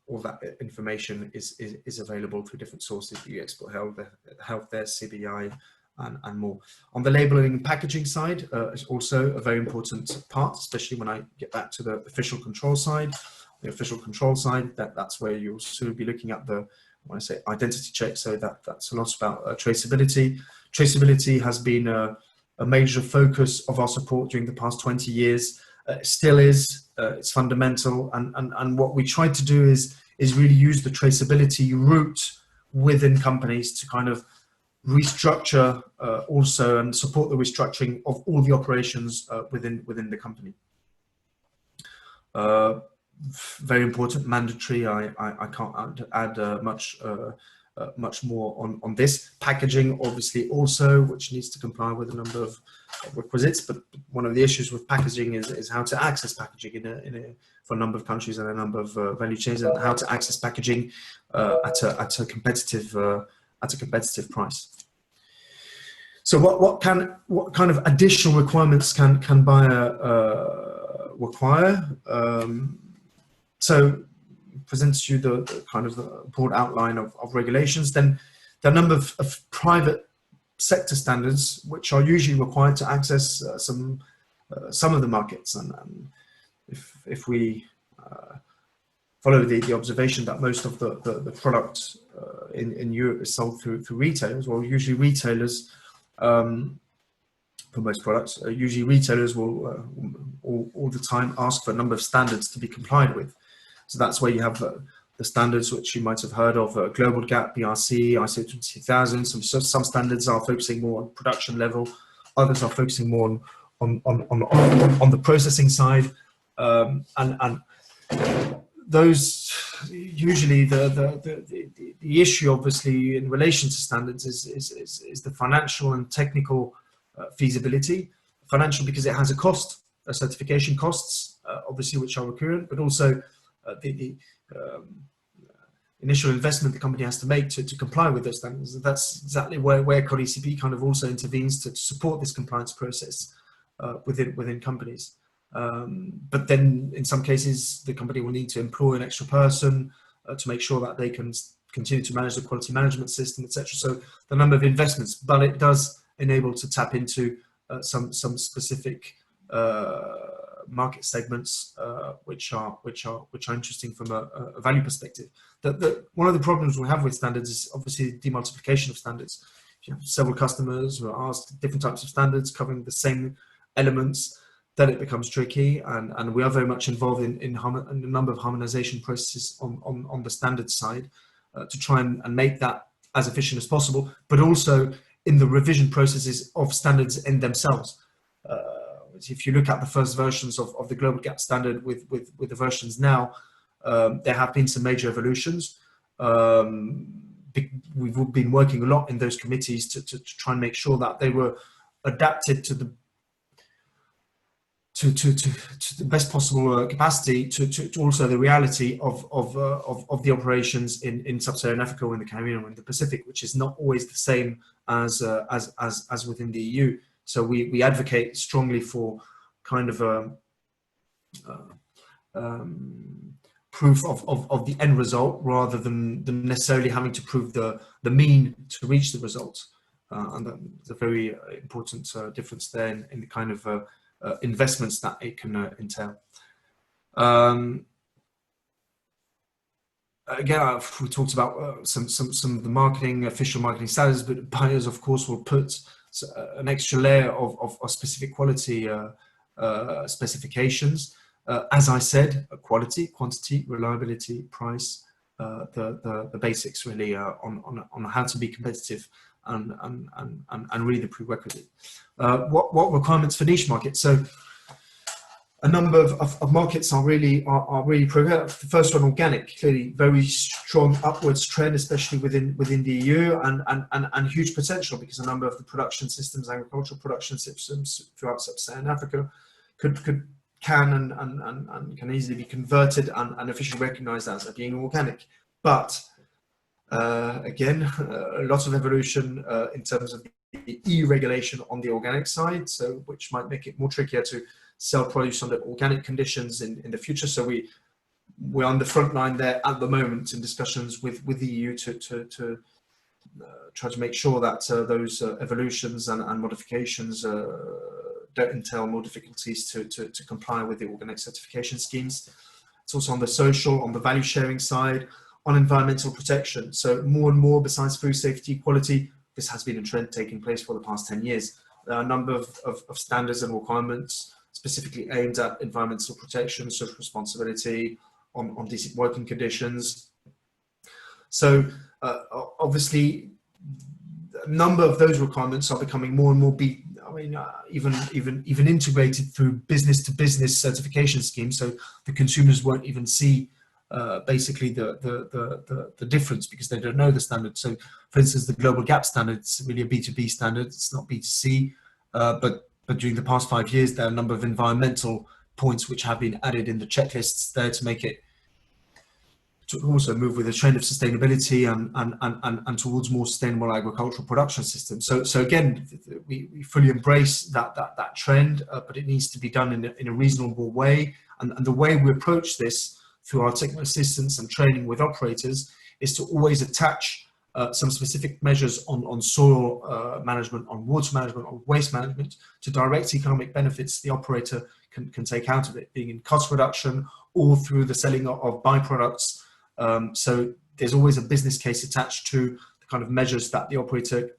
Speaker 4: All that information is available through different sources, the Export Health there, CBI, and more. On the labeling and packaging side, is also a very important part, especially when I get back to the official control side. The official control side, that's where you'll sort of be looking at the, when I say identity check, so that's a lot about traceability. Traceability has been a major focus of our support during the past 20 years. Still is. It's fundamental, and what we try to do is really use the traceability route within companies to kind of restructure also and support the restructuring of all the operations within the company. Very important, mandatory. I can't add much more on this. Packaging, obviously, also, which needs to comply with a number of requisites. But one of the issues with packaging is how to access packaging for a number of countries and a number of value chains, and how to access packaging at a competitive price. So what kind of additional requirements can buyer require? So presents you the kind of broad outline of regulations. Then there are a number of private sector standards which are usually required to access some of the markets. And if we follow the observation that most of the product in Europe is sold through retailers, well, usually retailers, for most products, usually retailers will all the time ask for a number of standards to be complied with. So that's where you have the standards which you might have heard of: Global GAP, BRC, ISO 20000. Some standards are focusing more on production level, others are focusing more on the processing side, and those usually the issue, obviously, in relation to standards is the financial and technical feasibility. Financial because it has a cost, certification costs, obviously, which are recurrent, but also the initial investment the company has to make to comply with those standards. That's exactly where COLEACP kind of also intervenes to support this compliance process within companies. But then in some cases, the company will need to employ an extra person to make sure that they can continue to manage the quality management system, etc. So the number of investments, but it does enable to tap into some specific market segments which are interesting from a value perspective. One of the problems we have with standards is obviously demultiplication of standards. You have several customers who are asked different types of standards covering the same elements, then it becomes tricky, and we are very much involved in a number of harmonization processes on the standards side to try and make that as efficient as possible, but also in the revision processes of standards in themselves. If you look at the first versions of the Global GAP standard with the versions now, there have been some major evolutions. We've been working a lot in those committees to try and make sure that they were adapted to the best possible capacity to also the reality of the operations in sub-Saharan Africa or in the Caribbean or in the Pacific, which is not always the same as within the EU. So we advocate strongly for kind of a proof of the end result rather than necessarily having to prove the mean to reach the result. And there's a very important difference there in the kind of investments that it can entail. again, we talked about some of the marketing, official marketing standards, but buyers, of course, will put an extra layer of specific quality specifications. As I said, quality, quantity, reliability, price, the basics really on how to be competitive and really the prerequisite. What requirements for niche markets? So a number of markets are really progressive. The first one, organic, clearly very strong upwards trend, especially within the EU, and huge potential, because a number of the production systems, agricultural production systems throughout sub-Saharan Africa can easily be converted and officially recognized as being organic. But again, a lot of evolution in terms of the EU regulation on the organic side, so which might make it more trickier to sell produce under organic conditions in the future. So we're on the front line there at the moment in discussions with the EU to try to make sure that those evolutions and modifications don't entail more difficulties to comply with the organic certification schemes. It's also on the social, on the value sharing side, on environmental protection. So more and more, besides food safety, quality, this has been a trend taking place for the past 10 years. There are a number of standards and requirements specifically aimed at environmental protection, social responsibility, on decent working conditions. So obviously, a number of those requirements are becoming more and more even integrated through business-to-business certification schemes. So the consumers won't even see basically the difference, because they don't know the standard. So, for instance, the Global GAP standard, it's really a B2B standard. It's not B2C, but during the past 5 years, there are a number of environmental points which have been added in the checklists there to make it, to also move with the trend of sustainability and towards more sustainable agricultural production systems. So again, we fully embrace that trend, but it needs to be done in a reasonable way. And the way we approach this through our technical assistance and training with operators is to always attach some specific measures on soil management, on water management, on waste management, to direct economic benefits the operator can take out of it, being in cost reduction or through the selling of byproducts. So there's always a business case attached to the kind of measures that the operator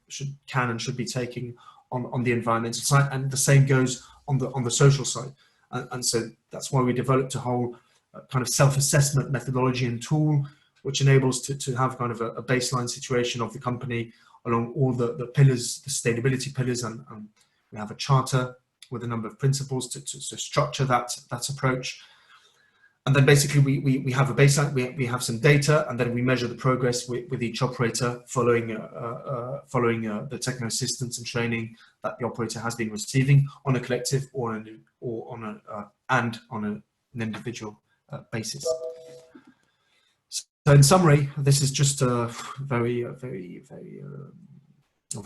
Speaker 4: can and should be taking on the environmental side, and the same goes on the social side. And so that's why we developed a whole kind of self-assessment methodology and tool, which enables to have kind of a baseline situation of the company along all the pillars, the sustainability pillars, and we have a charter with a number of principles to structure that approach. And then basically we have a baseline, we have some data, and then we measure the progress with each operator following the technical assistance and training that the operator has been receiving on a collective or on an individual basis. So in summary, this is just a very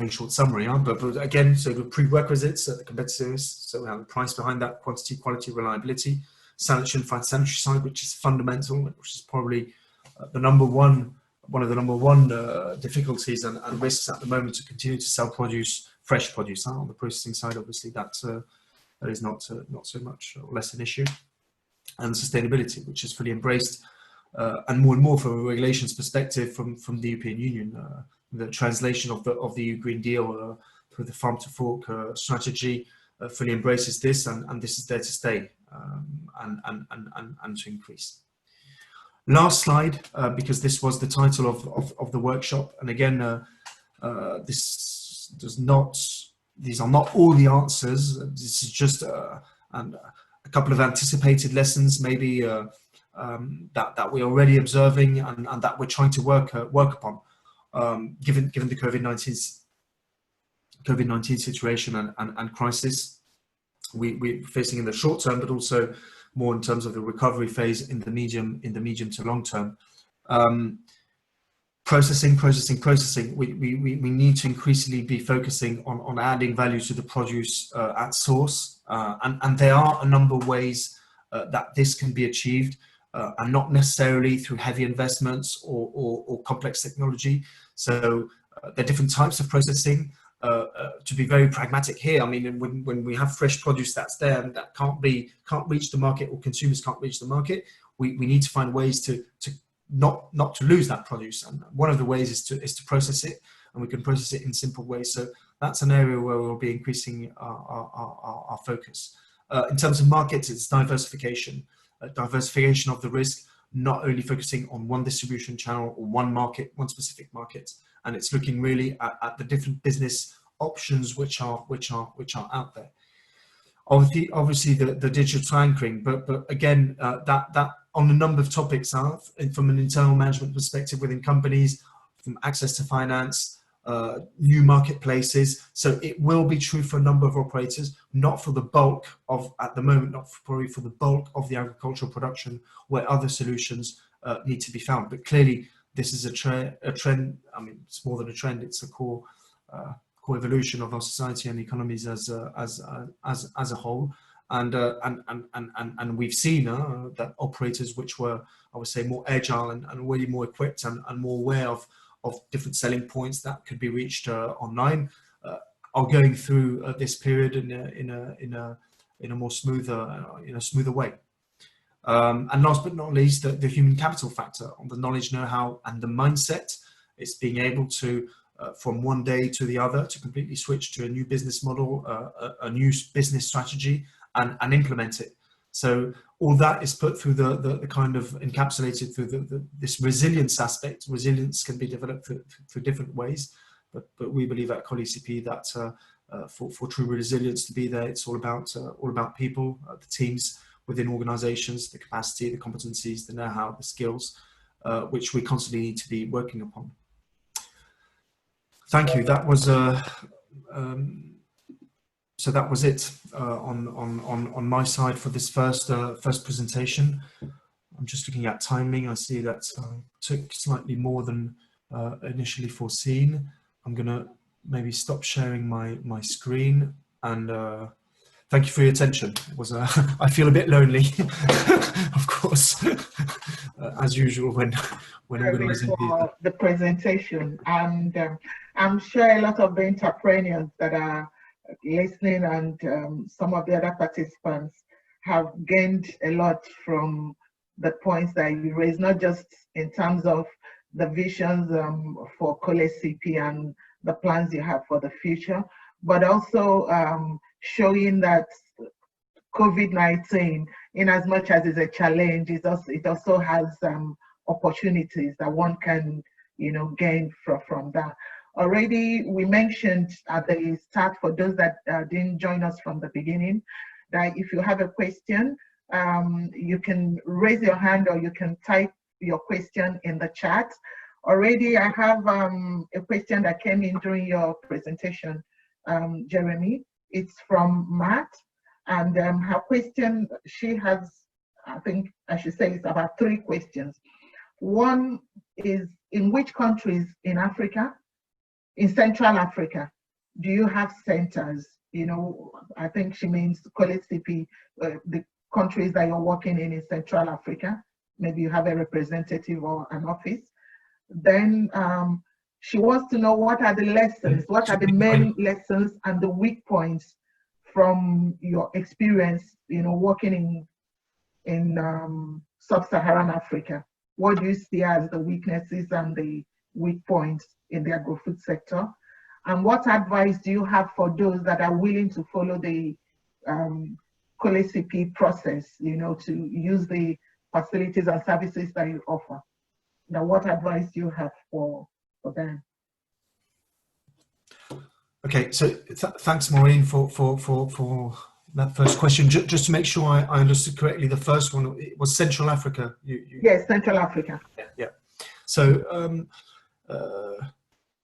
Speaker 4: short summary, but again, so the prerequisites, the competitiveness, so we have the price behind that, quantity, quality, reliability, sanitary and phytosanitary side, which is fundamental, which is probably one of the number one difficulties and risks at the moment to continue to sell produce, fresh produce. On the processing side, obviously, that is not so much or less an issue. And sustainability, which is fully embraced, and more from a regulations perspective from the European Union. The translation of the EU Green Deal through the farm to fork strategy fully embraces this, and this is there to stay and to increase. Last slide, because this was the title of the workshop, and again, these are not all the answers. This is just a couple of anticipated lessons, maybe that we're already observing and that we're trying to work upon, given the COVID-19 situation and crisis we're facing in the short term, but also more in terms of the recovery phase in the medium to long term. Processing. We need to increasingly be focusing on adding value to the produce at source, and there are a number of ways that this can be achieved, and not necessarily through heavy investments or complex technology. So there are different types of processing. To be very pragmatic here, I mean, when we have fresh produce that's there and that can't reach the market, or consumers can't reach the market, we need to find ways to not to lose that produce. And one of the ways is to process it, and we can process it in simple ways. So that's an area where we'll be increasing our focus. In terms of markets, it's diversification of the risk, not only focusing on one distribution channel or one market, one specific market, and it's looking really at the different business options which are out there. Obviously the digital anchoring, but again, that on a number of topics, from an internal management perspective within companies, from access to finance, new marketplaces. So it will be true for a number of operators, not for the bulk of, at the moment, not probably for the bulk of the agricultural production, where other solutions need to be found. But clearly, this is a trend. I mean, it's more than a trend; it's a core evolution of our society and economies as a whole. And we've seen that operators which were, I would say, more agile and really more equipped and more aware of different selling points that could be reached online are going through this period in a more smoother way. And last but not least, the human capital factor on the knowledge, know-how, and the mindset. It's being able to from one day to the other to completely switch to a new business model, a new business strategy, and implement it. So all that is put through the kind of encapsulated through this resilience aspect. Resilience can be developed through different ways, but we believe at COLEACP that for true resilience to be there, it's all about people, the teams within organisations, the capacity, the competencies, the know-how, the skills, which we constantly need to be working upon. Thank you. That was so that was it on my side for this first presentation. I'm just looking at timing. I see that took slightly more than initially foreseen. I'm gonna maybe stop sharing my screen, and thank you for your attention. It was I feel a bit lonely, of course, as usual when organising
Speaker 1: the presentation, and I'm sure a lot of the entrepreneurs that are listening and some of the other participants have gained a lot from the points that you raised, not just in terms of the visions for COLEACP and the plans you have for the future, but also showing that COVID-19, in as much as it's a challenge, it also has opportunities that one can, gain from that. Already, we mentioned at the start, for those that didn't join us from the beginning, that if you have a question, you can raise your hand or you can type your question in the chat. Already, I have a question that came in during your presentation, Jeremy. It's from Matt, and her question, she has, I think I should say, it's about 3 questions. One is, in which countries in Africa, in Central Africa, do you have centers? I think she means COLEACP, the countries that you're working in Central Africa. Maybe you have a representative or an office. Then she wants to know, what are the lessons, what are the main lessons and the weak points from your experience, working in sub-Saharan Africa? What do you see as the weaknesses and the weak points in the agro-food sector? And what advice do you have for those that are willing to follow the COLEACP process, to use the facilities and services that you offer? Now, what advice do you have for them?
Speaker 4: Okay, so thanks, Maureen, for that first question. Just to make sure I understood correctly, the first one was Central Africa.
Speaker 1: Yes, Central Africa.
Speaker 4: Yeah. So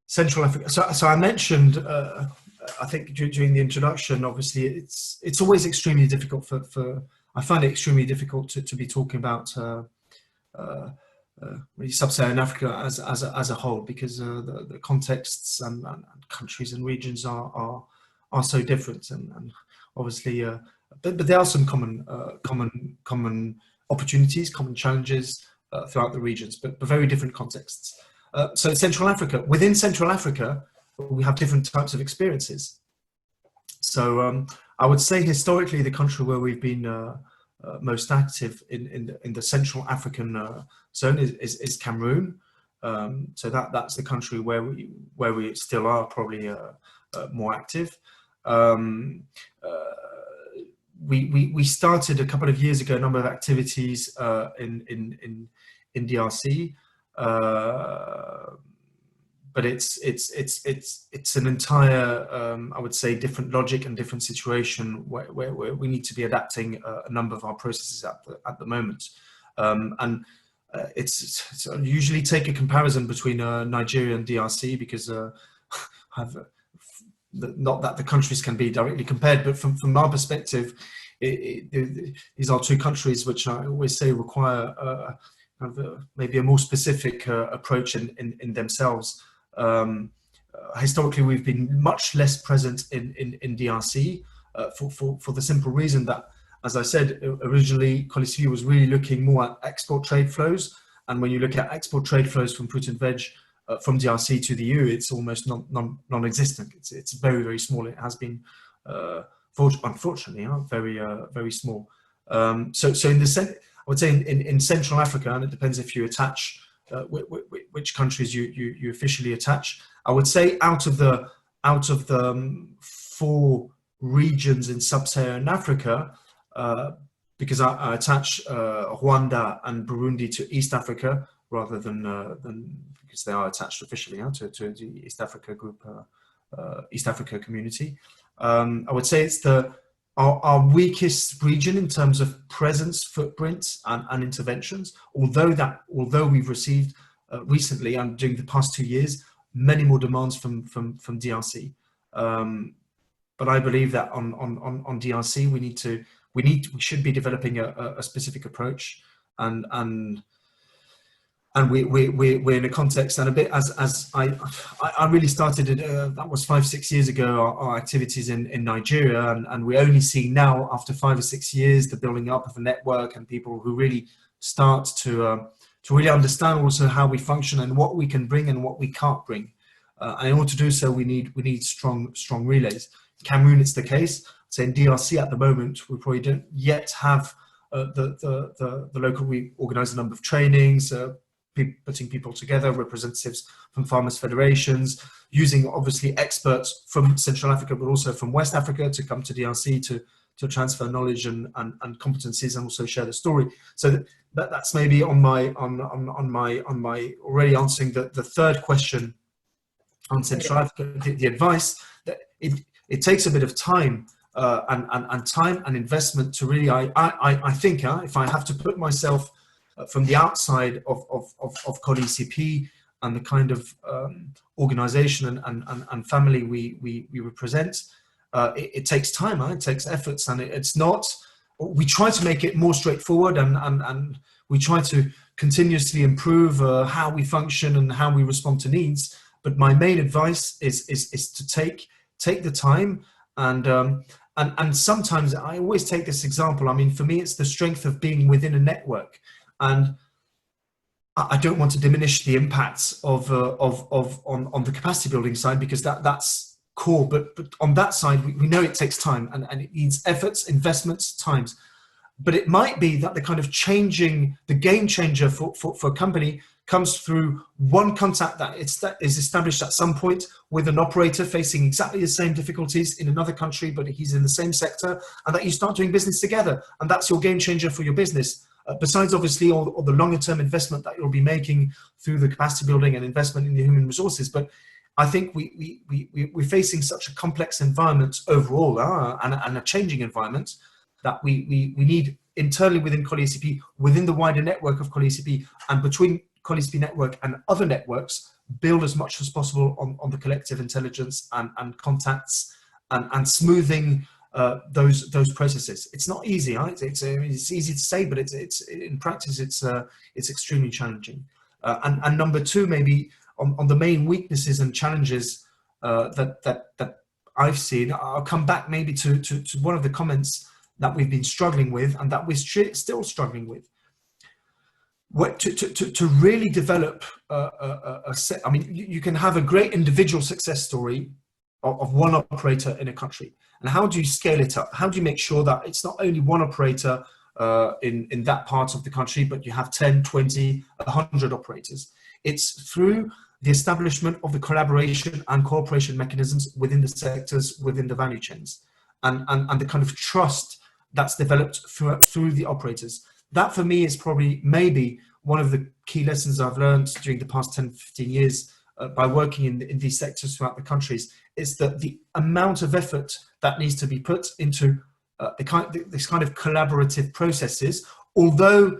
Speaker 4: Central Africa. So I mentioned, I think during the introduction, obviously it's always extremely difficult I find it extremely difficult to be talking about really sub-Saharan Africa as a whole, because the contexts and countries and regions are so different, and obviously, but there are some common opportunities, common challenges throughout the regions, but very different contexts. So Central Africa, within Central Africa, we have different types of experiences. So I would say historically, the country where we've been most active in the Central African zone is Cameroon. So that's the country where we still are probably more active. We started a couple of years ago a number of activities in DRC, but it's an entire I would say different logic and different situation where we need to be adapting a number of our processes at the moment, and it's usually take a comparison between Nigeria and DRC because not that the countries can be directly compared, but from our perspective, these are two countries which I always say require maybe a more specific approach in themselves. Historically, we've been much less present in DRC for the simple reason that, as I said, originally COLEACP was really looking more at export trade flows, and when you look at export trade flows from fruit and veg from DRC to the EU, it's almost non-existent. It's very, very small. It has been, unfortunately, very small. So in the I would say in Central Africa, and it depends if you attach which countries you officially attach. I would say out of the 4 regions in sub-Saharan Africa, because I attach Rwanda and Burundi to East Africa rather than because they are attached officially to the East Africa group, East Africa community. I would say it's our weakest region in terms of presence, footprint, and interventions. Although we've received recently and during the past 2 years many more demands from DRC, but I believe that on DRC we should be developing a specific approach, and we're in a context, and a bit as I really started it, that was 5-6 years ago, our activities in Nigeria, and we only see now after 5 or 6 years the building up of a network and people who really start to really understand also how we function and what we can bring and what we can't bring. And in order to do so, we need strong relays. Cameroon, it's the case. So in DRC at the moment, we probably don't yet have the local. We organise a number of trainings, putting people together, representatives from farmers' federations, using obviously experts from Central Africa, but also from West Africa to come to DRC to transfer knowledge and competencies and also share the story. So that's maybe on my already answering the third question on Central Africa, the advice that it takes a bit of time and time and investment to really, I think if I have to put myself from the outside of COLEACP and the kind of organization and family we represent, it takes time, it takes efforts, and it's not, we try to make it more straightforward, and we try to continuously improve how we function and how we respond to needs. But my main advice is to take the time, and sometimes I always take this example. I mean, for me, it's the strength of being within a network, and I don't want to diminish the impacts on the capacity building side, because that's core. But on that side, we know it takes time, and it needs efforts, investments, times. But it might be that the kind of the game changer for a company comes through one contact that is established at some point with an operator facing exactly the same difficulties in another country, but he's in the same sector, and that you start doing business together, and that's your game changer for your business. Besides obviously all the longer term investment that you'll be making through the capacity building and investment in the human resources. But I think we're facing such a complex environment overall, and a changing environment, that we need internally within COLEACP, within the wider network of COLEACP, and between COLEACP network and other networks, build as much as possible on the collective intelligence and contacts and smoothing those processes. It's not easy, right? It's easy to say, but it's in practice it's extremely challenging. And number two, maybe on the main weaknesses and challenges that I've seen, I'll come back maybe to one of the comments that we've been struggling with, and that we're still struggling with. To really develop a set, I mean, you can have a great individual success story of one operator in a country, and how do you scale it up? How do you make sure that it's not only one operator in that part of the country, but you have 10, 20, 100 operators. It's through the establishment of the collaboration and cooperation mechanisms within the sectors, within the value chains, and the kind of trust that's developed through the operators. That for me is probably maybe one of the key lessons I've learned during the past 10, 15 years by working in these sectors throughout the countries, is that the amount of effort that needs to be put into this kind of collaborative processes, although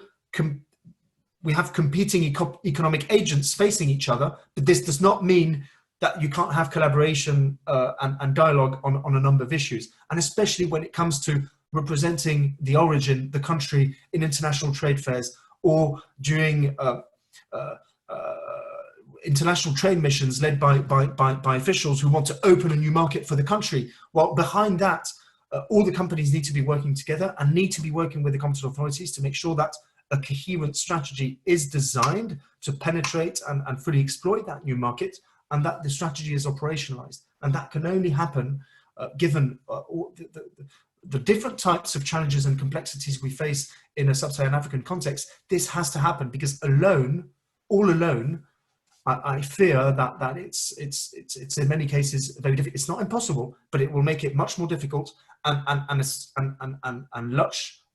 Speaker 4: we have competing economic agents facing each other, but this does not mean that you can't have collaboration and dialogue on a number of issues, and especially when it comes to representing the origin, the country, in international trade fairs or during international trade missions led by officials who want to open a new market for the country. Well, behind that, all the companies need to be working together and need to be working with the competent authorities to make sure that a coherent strategy is designed to penetrate and fully exploit that new market, and that the strategy is operationalized. And that can only happen given the different types of challenges and complexities we face in a sub-Saharan African context. This has to happen because all alone, I fear that it's in many cases very difficult. It's not impossible, but it will make it much more difficult and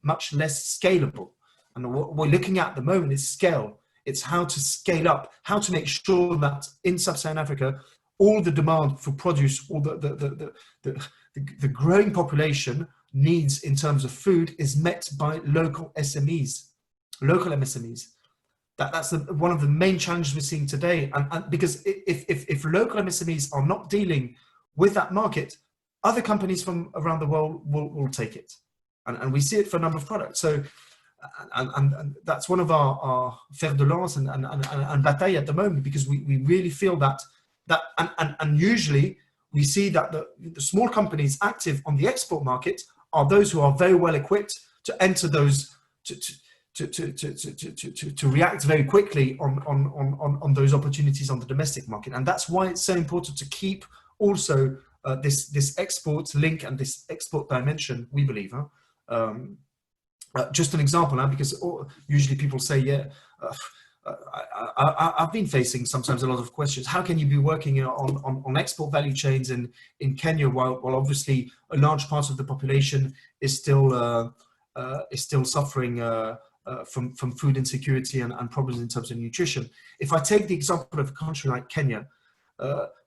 Speaker 4: much less scalable. And what we're looking at the moment is scale. It's how to scale up, how to make sure that in sub-Saharan Africa, all the demand for produce, all the growing population needs in terms of food is met by local SMEs, local MSMEs. That's one of the main challenges we're seeing today. And because if local MSMEs are not dealing with that market, other companies from around the world will take it. And we see it for a number of products. So, and that's one of our fer de lance and bataille at the moment, because we really feel that and usually we see that the small companies active on the export market are those who are very well equipped to enter those, to react very quickly on those opportunities on the domestic market. And that's why it's so important to keep also this export link and this export dimension, we believe. Just an example now, because usually people say, yeah, I've been facing sometimes a lot of questions. How can you be working on export value chains in Kenya while obviously a large part of the population is still suffering from food insecurity and problems in terms of nutrition? If I take the example of a country like Kenya,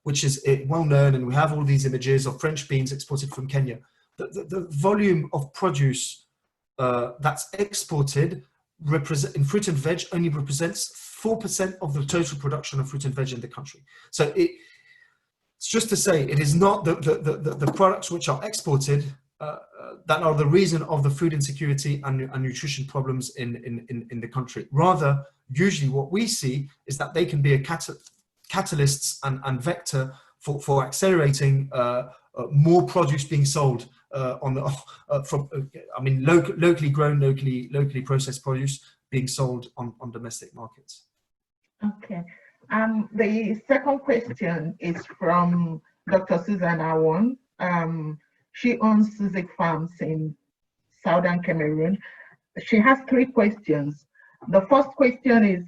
Speaker 4: which is well known, and we have all these images of French beans exported from Kenya, the volume of produce that's exported in fruit and veg only represents 4% of the total production of fruit and veg in the country. So it's just to say, it is not the products which are exported that are the reason of the food insecurity and nutrition problems in the country. Rather, usually what we see is that they can be a catalysts and vector for accelerating more produce being sold locally grown, locally processed produce being sold on domestic markets.
Speaker 1: Okay. The second question is from Dr. Susan Awon. She owns Suzik Farms in southern Cameroon. She has 3 questions. The first question is,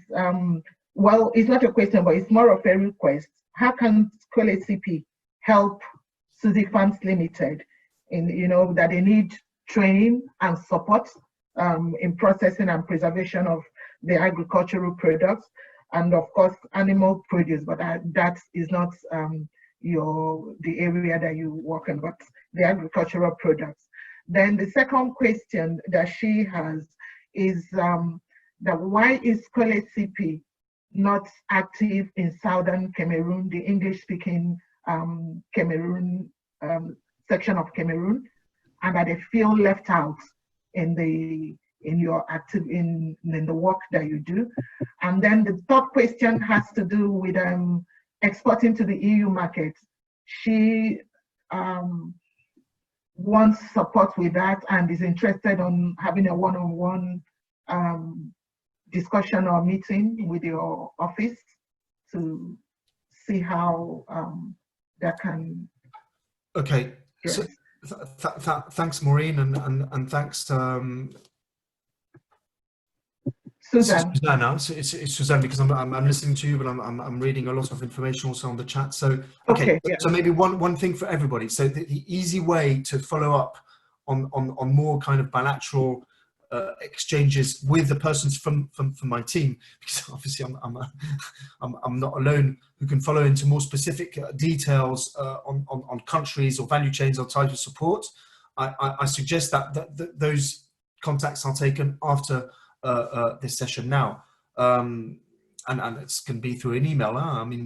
Speaker 1: well, it's not a question, but it's more of a request. How can COLEACP help Suzik Farms Limited in, that they need training and support in processing and preservation of the agricultural products, and of course animal produce, but that is not the area that you work in, but the agricultural products. Then the second question that she has is that why is COLEACP not active in southern Cameroon, the English-speaking Cameroon section of Cameroon, and that they feel left out in the work that you do. And then the third question has to do with exporting to the EU market. She wants support with that and is interested in having a one-on-one discussion or meeting with your office to see how that can.
Speaker 4: Okay.
Speaker 1: Yes.
Speaker 4: So thanks, Maureen, and thanks
Speaker 1: Susan.
Speaker 4: Susanna, so it's Suzanne, because I'm listening to you, but I'm reading a lot of information also on the chat. So okay,
Speaker 1: Yeah.
Speaker 4: so maybe one thing for everybody. So the easy way to follow up on more kind of bilateral exchanges with the persons from my team, because obviously I'm not alone, who can follow into more specific details on countries or value chains or type of support. I suggest that those contacts are taken after this session now, and it can be through an email. I mean,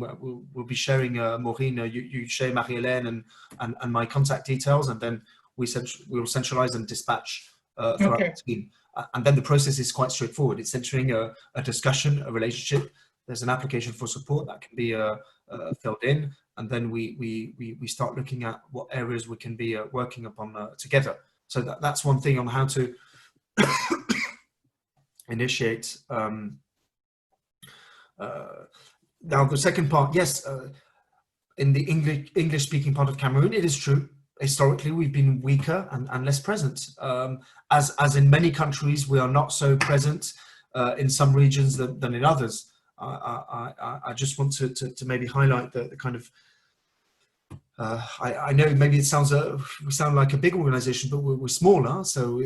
Speaker 4: we'll be sharing, Maureen, you share Marie-Hélène and my contact details, and then we'll centralize and dispatch throughout the team. And then the process is quite straightforward. It's entering a discussion, a relationship. There's an application for support that can be filled in, and then we start looking at what areas we can be working upon together. So that's one thing on how to initiate. Now the second part, yes, in the English speaking part of Cameroon, it is true. Historically, we've been weaker and less present. As in many countries, we are not so present in some regions than in others. I just want to maybe highlight the kind of, I know maybe it sounds we sound like a big organization, but we're smaller. So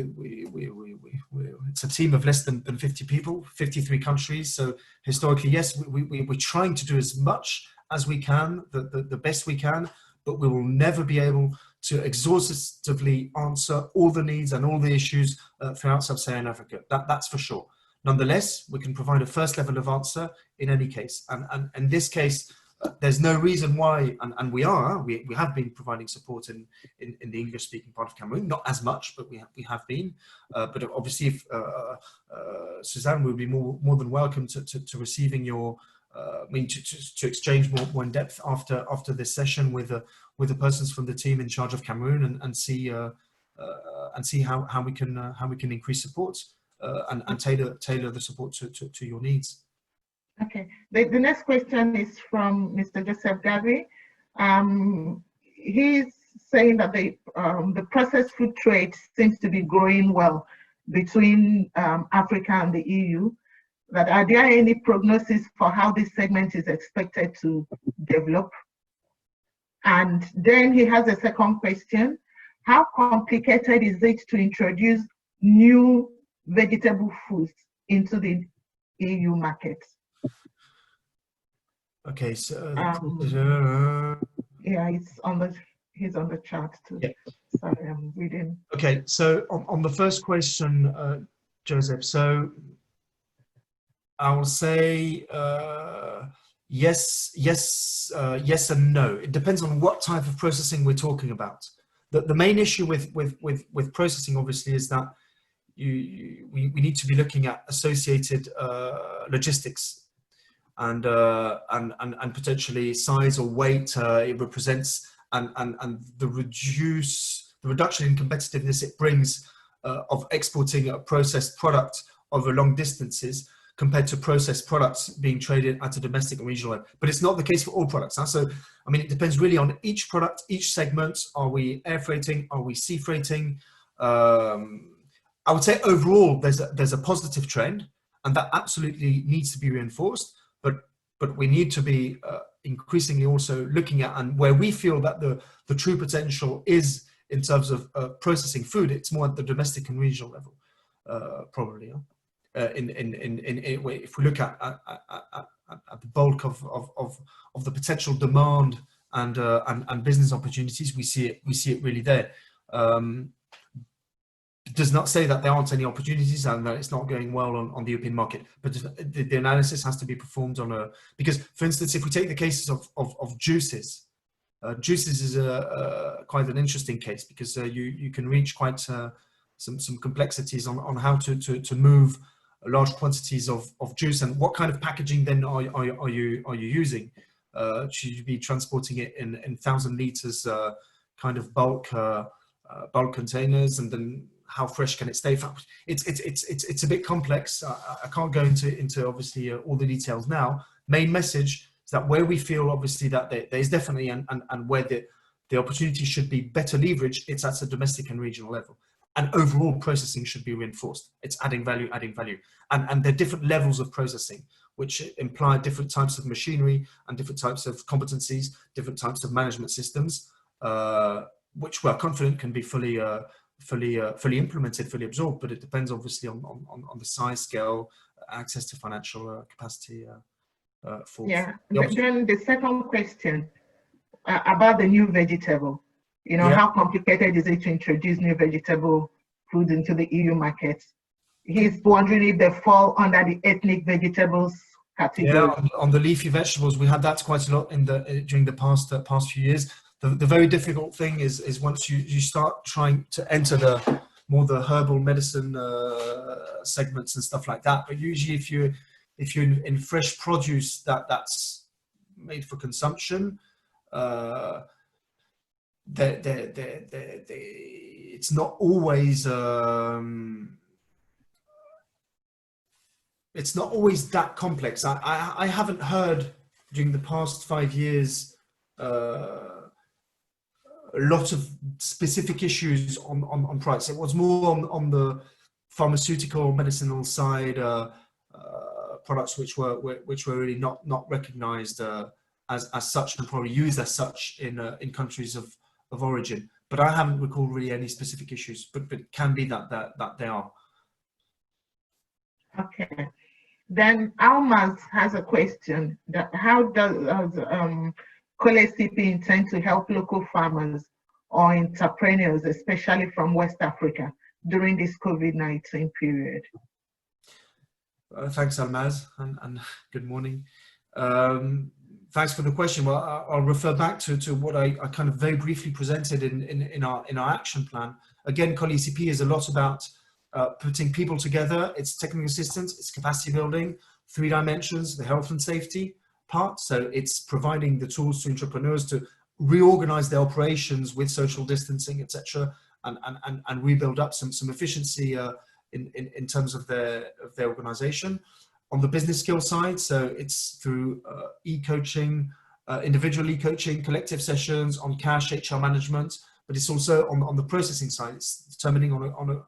Speaker 4: it's a team of less than 50 people, 53 countries. So historically, yes, we're trying to do as much as we can, the best we can, but we will never be able to exhaustively answer all the needs and all the issues throughout Sub-Saharan Africa. That's for sure. Nonetheless, we can provide a first level of answer in any case. And in this case, there's no reason why, and we have been providing support in the English-speaking part of Cameroon, not as much, but we have been. But obviously, if, Suzanne, will be more than welcome to receiving your, to exchange more in depth after this session with the persons from the team in charge of Cameroon, and see how we can increase support and tailor the support to your needs.
Speaker 1: Okay. The next question is from Mr. Joseph Gary. He's saying that the processed food trade seems to be growing well between Africa and the EU. That are there any prognosis for how this segment is expected to develop? And then he has a second question. How complicated is it to introduce new vegetable foods into the EU market?
Speaker 4: Okay, so
Speaker 1: yeah, he's on the chart too.
Speaker 4: Yeah.
Speaker 1: Sorry, I'm reading.
Speaker 4: Okay, so on the first question, Joseph, so I will say yes and no. It depends on what type of processing we're talking about. The main issue with processing, obviously, is that we need to be looking at associated logistics and potentially size or weight it represents, and the reduction in competitiveness it brings of exporting a processed product over long distances compared to processed products being traded at a domestic and regional level. But it's not the case for all products. Huh? So, I mean, it depends really on each product, each segment. Are we air freighting? Are we sea freighting? I would say overall there's a positive trend, and that absolutely needs to be reinforced. But we need to be increasingly also looking at, and where we feel that the true potential is in terms of processing food, it's more at the domestic and regional level, probably. If we look at the bulk of the potential demand and business opportunities, we see it really there. It does not say that there aren't any opportunities and that it's not going well on the European market, but the analysis has to be performed on because, for instance, if we take the cases of juices, juices is quite an interesting case, because you can reach quite some complexities on how to move large quantities of juice, and what kind of packaging then are you using? Should you be transporting it in 1,000 liters kind of bulk containers, and then how fresh can it stay? It's a bit complex. I can't go into obviously all the details now. Main message is that where we feel obviously that there is definitely and where the opportunity should be better leveraged, it's at a domestic and regional level. and overall processing should be reinforced. It's adding value, and there are different levels of processing, which imply different types of machinery and different types of competencies, different types of management systems, which we're confident can be fully implemented, fully absorbed. But it depends obviously on the size, scale, access to financial capacity.
Speaker 1: Then the second question about the new vegetable. How complicated is it to introduce new vegetable foods into the EU market? He's wondering if they fall under the ethnic vegetables category.
Speaker 4: Yeah, on the leafy vegetables, we had that quite a lot during the past few years. The very difficult thing is once you start trying to enter the herbal medicine segments and stuff like that. But usually, if you're in fresh produce that's made for consumption, it's not always that complex. I haven't heard during the past 5 years a lot of specific issues on price. It was more on the pharmaceutical medicinal side, products which were really not recognized as such and probably used as such in countries of origin. But I haven't recalled really any specific issues, but it can be that they are.
Speaker 1: Okay. Then Almaz has a question. How does COLEACP intend to help local farmers or entrepreneurs, especially from West Africa, during this COVID-19 period?
Speaker 4: Thanks, Almaz, and good morning. Thanks for the question. Well, I'll refer back to what I kind of very briefly presented in our action plan. Again, COLEACP is a lot about putting people together. It's technical assistance, it's capacity building, 3 dimensions, the health and safety part. So it's providing the tools to entrepreneurs to reorganize their operations with social distancing, etc., and rebuild up some efficiency in terms of their organization. On the business skill side, so it's through e-coaching, individual e-coaching, collective sessions on cash, HR management, but it's also on the processing side. It's determining to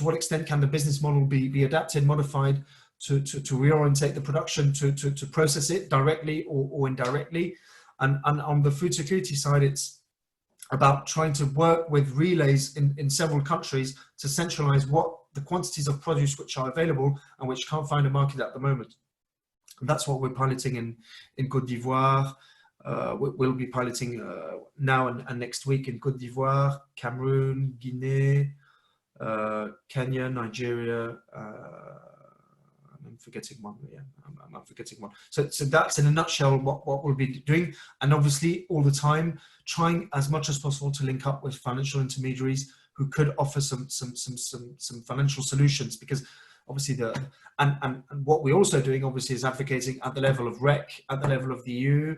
Speaker 4: what extent can the business model be adapted, modified to reorientate the production to process it directly or indirectly. And on the food security side, it's about trying to work with relays in several countries to centralize what the quantities of produce which are available and which can't find a market at the moment. And that's what we're piloting in Côte d'Ivoire. We'll be piloting now and next week in Côte d'Ivoire, Cameroon, Guinea, Kenya, Nigeria. I'm forgetting one. Yeah, I'm forgetting one. So that's in a nutshell what we'll be doing, and obviously all the time trying as much as possible to link up with financial intermediaries who could offer some financial solutions, because obviously and what we're also doing obviously is advocating at the level of REC, at the level of the EU,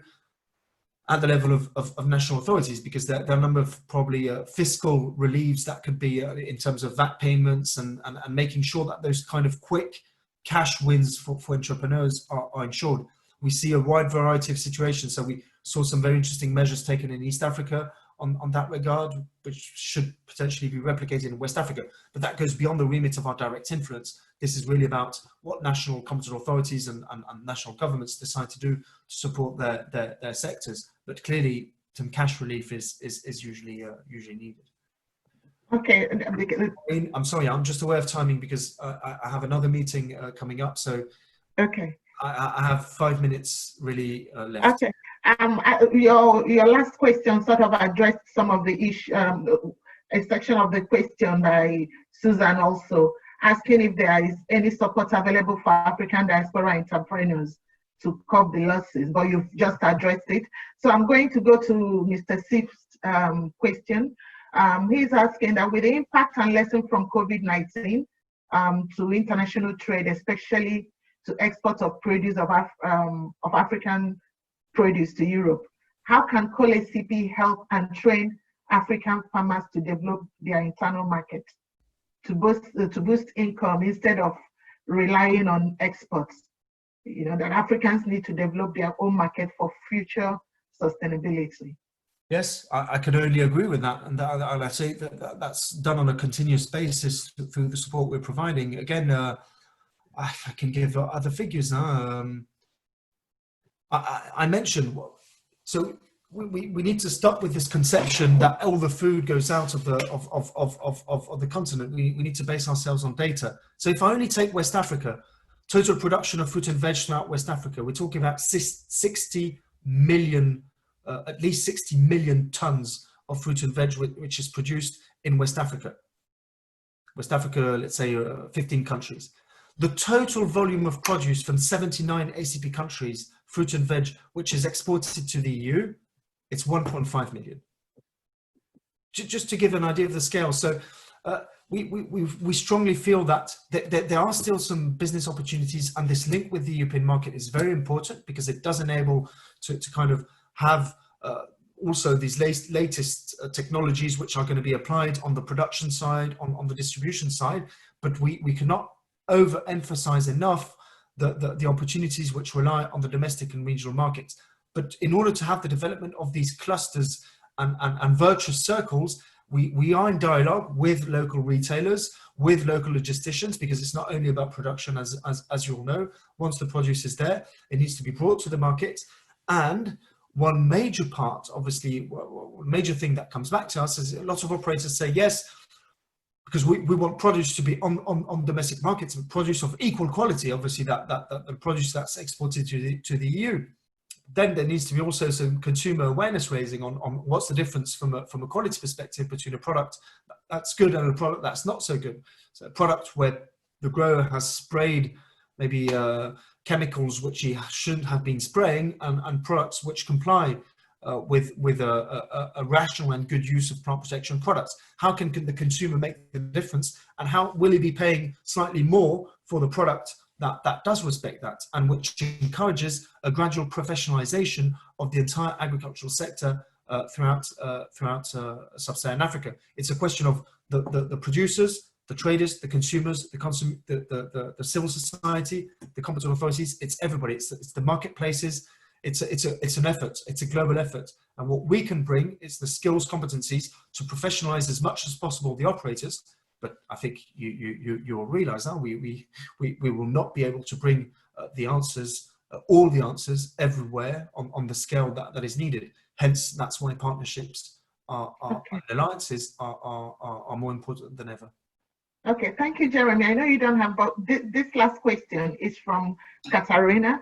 Speaker 4: at the level of national authorities, because there are a number of probably fiscal reliefs that could be in terms of VAT payments and making sure that those kind of quick cash wins for entrepreneurs are ensured. We see a wide variety of situations. So we saw some very interesting measures taken in East Africa on that regard, which should potentially be replicated in West Africa. But that goes beyond the remit of our direct influence. This is really about what national competent authorities and national governments decide to do to support their sectors. But clearly, some cash relief is usually needed.
Speaker 1: Okay.
Speaker 4: I'm sorry, I'm just aware of timing because I have another meeting coming up. So
Speaker 1: okay,
Speaker 4: I have 5 minutes really left.
Speaker 1: Okay. Your last question sort of addressed some of the issue, a section of the question by Susan also, asking if there is any support available for African diaspora entrepreneurs to curb the losses, but you've just addressed it. So I'm going to go to Mr. Sif's question. He's asking that with the impact and lesson from COVID-19 to international trade, especially to export of produce of African produce to Europe, how can COLEACP help and train African farmers to develop their internal market to boost income instead of relying on exports? That Africans need to develop their own market for future sustainability.
Speaker 4: Yes, I can only agree with that, and I say that's done on a continuous basis through the support we're providing. Again, I can give other figures now. I mentioned, so we need to stop with this conception that all the food goes out of the continent. We need to base ourselves on data. So if I only take West Africa, total production of fruit and veg throughout West Africa, we're talking about 60 million, at least 60 million tons of fruit and veg which is produced in West Africa. West Africa, let's say 15 countries. The total volume of produce from 79 ACP countries, fruit and veg, which is exported to the EU, it's 1.5 million. Just to give an idea of the scale. So we strongly feel that there are still some business opportunities, and this link with the European market is very important because it does enable to kind of have also these latest technologies which are going to be applied on the production side, on the distribution side, but we cannot overemphasize enough the opportunities which rely on the domestic and regional markets. But in order to have the development of these clusters and virtuous circles, we are in dialogue with local retailers, with local logisticians, because it's not only about production, as you all know. Once the produce is there, it needs to be brought to the market. And one major part, obviously, one major thing that comes back to us is a lot of operators say, yes, because we want produce to be on domestic markets, but produce of equal quality, obviously, that the produce that's exported to the EU. Then there needs to be also some consumer awareness raising on what's the difference from a quality perspective between a product that's good and a product that's not so good. So a product where the grower has sprayed maybe chemicals which he shouldn't have been spraying, and products which comply with a rational and good use of plant protection products. How can the consumer make the difference, and how will he be paying slightly more for the product that does respect that, and which encourages a gradual professionalization of the entire agricultural sector throughout sub-Saharan Africa? It's a question of the producers, the traders, the consumers, the civil society, the competent authorities. It's everybody. It's the marketplaces. It's an effort. It's a global effort. And what we can bring is the skills, competencies to professionalize as much as possible the operators. But I think you'll realize now we will not be able to bring the answers, all the answers everywhere on the scale that is needed. Hence, that's why partnerships and alliances are more important than ever.
Speaker 1: Okay, thank you, Jeremy. I know you don't have, but this last question is from Katarina.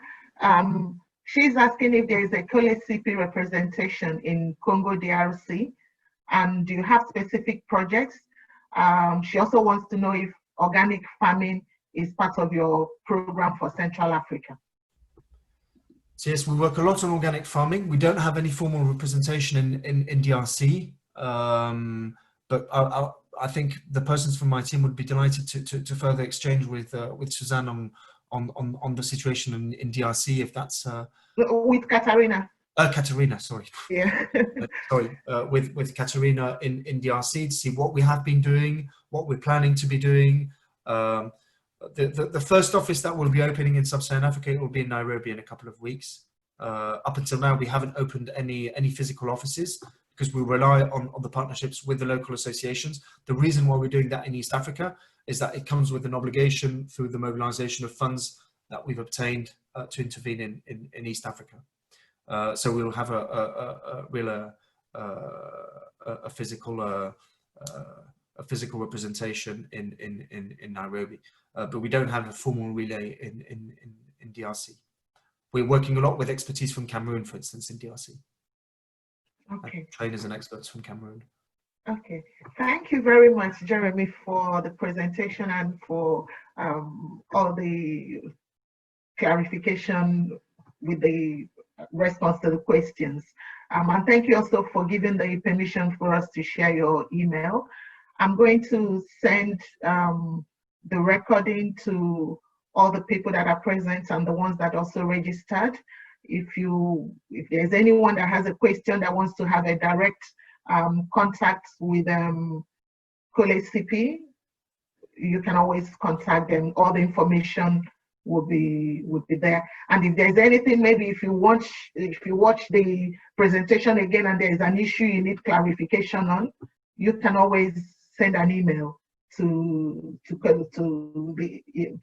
Speaker 1: She's asking if there is a COLEACP representation in Congo DRC, and do you have specific projects? She also wants to know if organic farming is part of your program for Central Africa.
Speaker 4: So yes, we work a lot on organic farming. We don't have any formal representation in DRC, but I think the persons from my team would be delighted to further exchange with Suzanne on the situation in DRC, if that's
Speaker 1: with Katarina.
Speaker 4: Katarina, sorry.
Speaker 1: Yeah.
Speaker 4: Sorry, with Katarina in DRC, to see what we have been doing, what we're planning to be doing. The first office that will be opening in Sub-Saharan Africa will be in Nairobi in a couple of weeks. Up until now, we haven't opened any physical offices because we rely on the partnerships with the local associations. The reason why we're doing that in East Africa is that it comes with an obligation through the mobilization of funds that we've obtained to intervene in East Africa. So we'll have a physical representation in Nairobi, but we don't have a formal relay in DRC. We're working a lot with expertise from Cameroon, for instance, in DRC.
Speaker 1: Okay.
Speaker 4: Trainers and experts from Cameroon.
Speaker 1: Okay, thank you very much, Jeremy, for the presentation and for all the clarification with the response to the questions. And thank you also for giving the permission for us to share your email. I'm going to send the recording to all the people that are present and the ones that also registered. If there's anyone that has a question that wants to have a direct contact with COLEACP, you can always contact them. All the information would be there. And if there's anything, maybe if you watch the presentation again and there is an issue you need clarification on, you can always send an email to the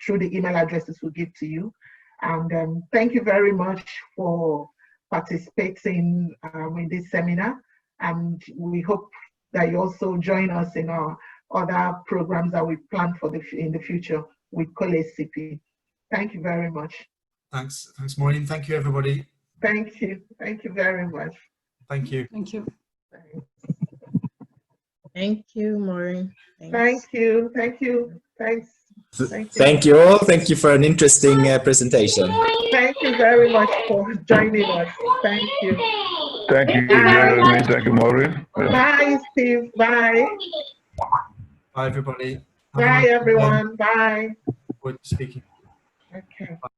Speaker 1: through the email addresses we'll give to you. And thank you very much for participating in this seminar. And we hope that you also join us in our other programs that we plan for in the future with COLEACP. Thank you very much.
Speaker 4: Thanks, Maureen. Thank you, everybody.
Speaker 1: Thank you very much.
Speaker 4: Thank you.
Speaker 2: Thank you.
Speaker 3: Thank you, Maureen.
Speaker 1: Thank you. Thank you. Thanks.
Speaker 5: Thank you all. Thank you for an interesting presentation.
Speaker 1: Thank you very much for joining us. Thank you.
Speaker 6: Thank you, Jeremy. Thank you, Maureen.
Speaker 1: Bye, Steve. Bye.
Speaker 4: Bye, everybody.
Speaker 1: Bye, everyone. Bye.
Speaker 4: Speaking.
Speaker 1: Okay.